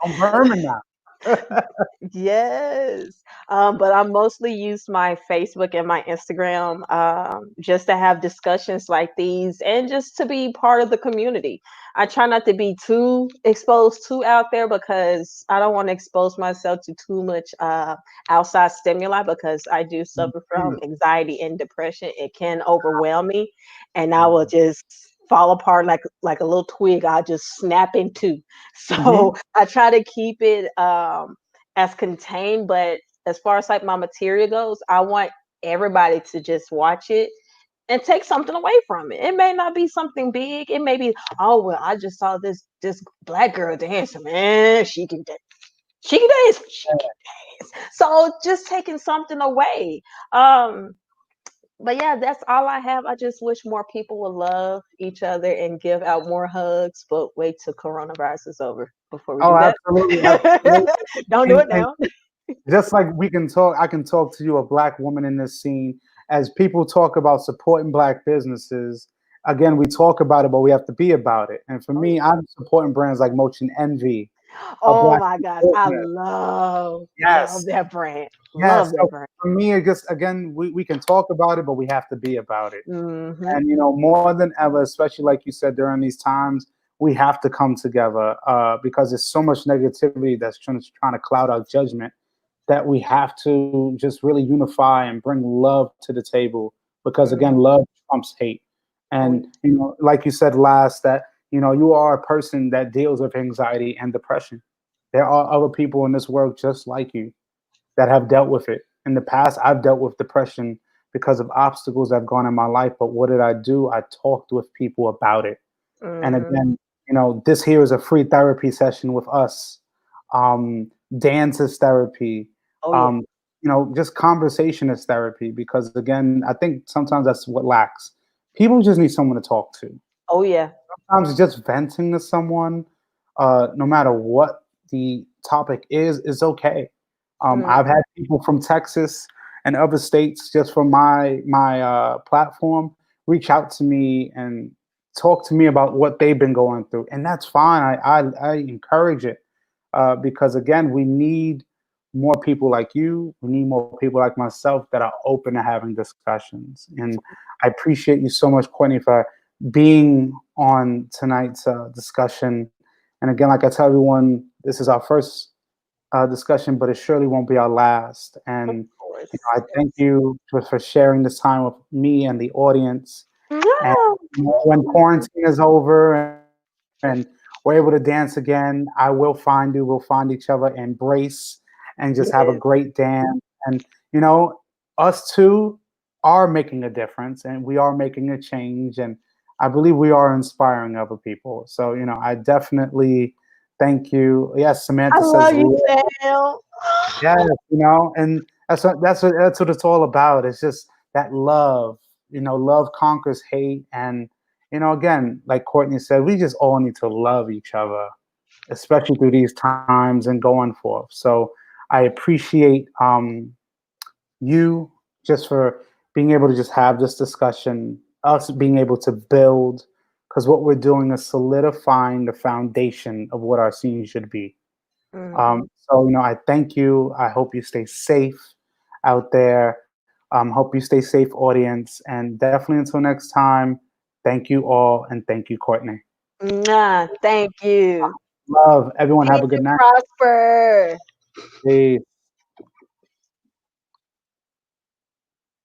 I'm burning now. Yes. But I mostly use my Facebook and my Instagram just to have discussions like these and just to be part of the community. I try not to be too exposed too out there because I don't want to expose myself to too much outside stimuli because I do suffer from Mhm. anxiety and depression. It can overwhelm me, and I will Mhm. just fall apart like a little twig. I'll just snap in two. So Mhm. I try to keep it as contained, but as far as like my material goes, I want everybody to just watch it and take something away from it. It may not be something big. It may be, oh well, I just saw this black girl dancing, man. She can dance. She can dance. She can dance. So just taking something away. Um, but yeah, that's all I have. I just wish more people would love each other and give out more hugs. But wait till coronavirus is over before we Oh, do that. absolutely, absolutely. Don't do And, it and now. just like we can talk, I can talk to you, a black woman in this scene, as people talk about supporting black businesses. Again, we talk about it, but we have to be about it. And for Oh me, yeah. I'm supporting brands like Motion Envy, a Oh black my gosh, I business. love Yes, that brand. yes. Love that So brand. for me, it just again, we can talk about it, but we have to be about it. Mhm. And more than ever, especially like you said, during these times, we have to come together because there's so much negativity that's trying to cloud our judgment, that we have to just really unify and bring love to the table, because Mhm. again, love trumps hate. Oh And yeah. like you said last, that you are a person that deals with anxiety and depression. There are other people in this world just like you that have dealt with it. In the past, I've dealt with depression because of obstacles that have gone in my life. But what did I do? I talked with people about it. And Mhm. again, this here is a free therapy session with us. Dance is therapy. Oh yeah. Um, just conversation is therapy, because again, I think sometimes that's what lacks. People just need someone to talk to. Oh yeah. Sometimes just venting to someone, no matter what the topic is okay. Mm. I've had people from Texas and other states, just from my platform, reach out to me and talk to me about what they've been going through, and that's fine. I encourage it, because again, we need more people like you. We need more people like myself that are open to having discussions. And I appreciate you so much, Courtney, for being on tonight's discussion. And again, like I tell everyone, this is our first discussion, but it surely won't be our last. Of And course. I thank you for sharing this time with me and the audience. And No. when quarantine is over and we're able to dance again, I will find you. We'll find each other, embrace, and just have a Yes. great dance. And us two are making a difference, and we are making a change. And I believe we are inspiring other people. So I definitely thank you. Yes, I Samantha says, love you, Sam. yes, and that's what it's all about. It's just that love. Love conquers hate, and again, like Courtney said, we just all need to love each other, especially through these times and going forth. So I appreciate you just for being able to just have this discussion, us being able to build, because what we're doing is solidifying the foundation of what our scene should be. Mhm. So, I thank you. I hope you stay safe out there. Hope you stay safe, audience. And definitely until next time, thank you all. And thank you, Courtney. Thank you. Love. Everyone have Peace a good and night. prosper. Peace.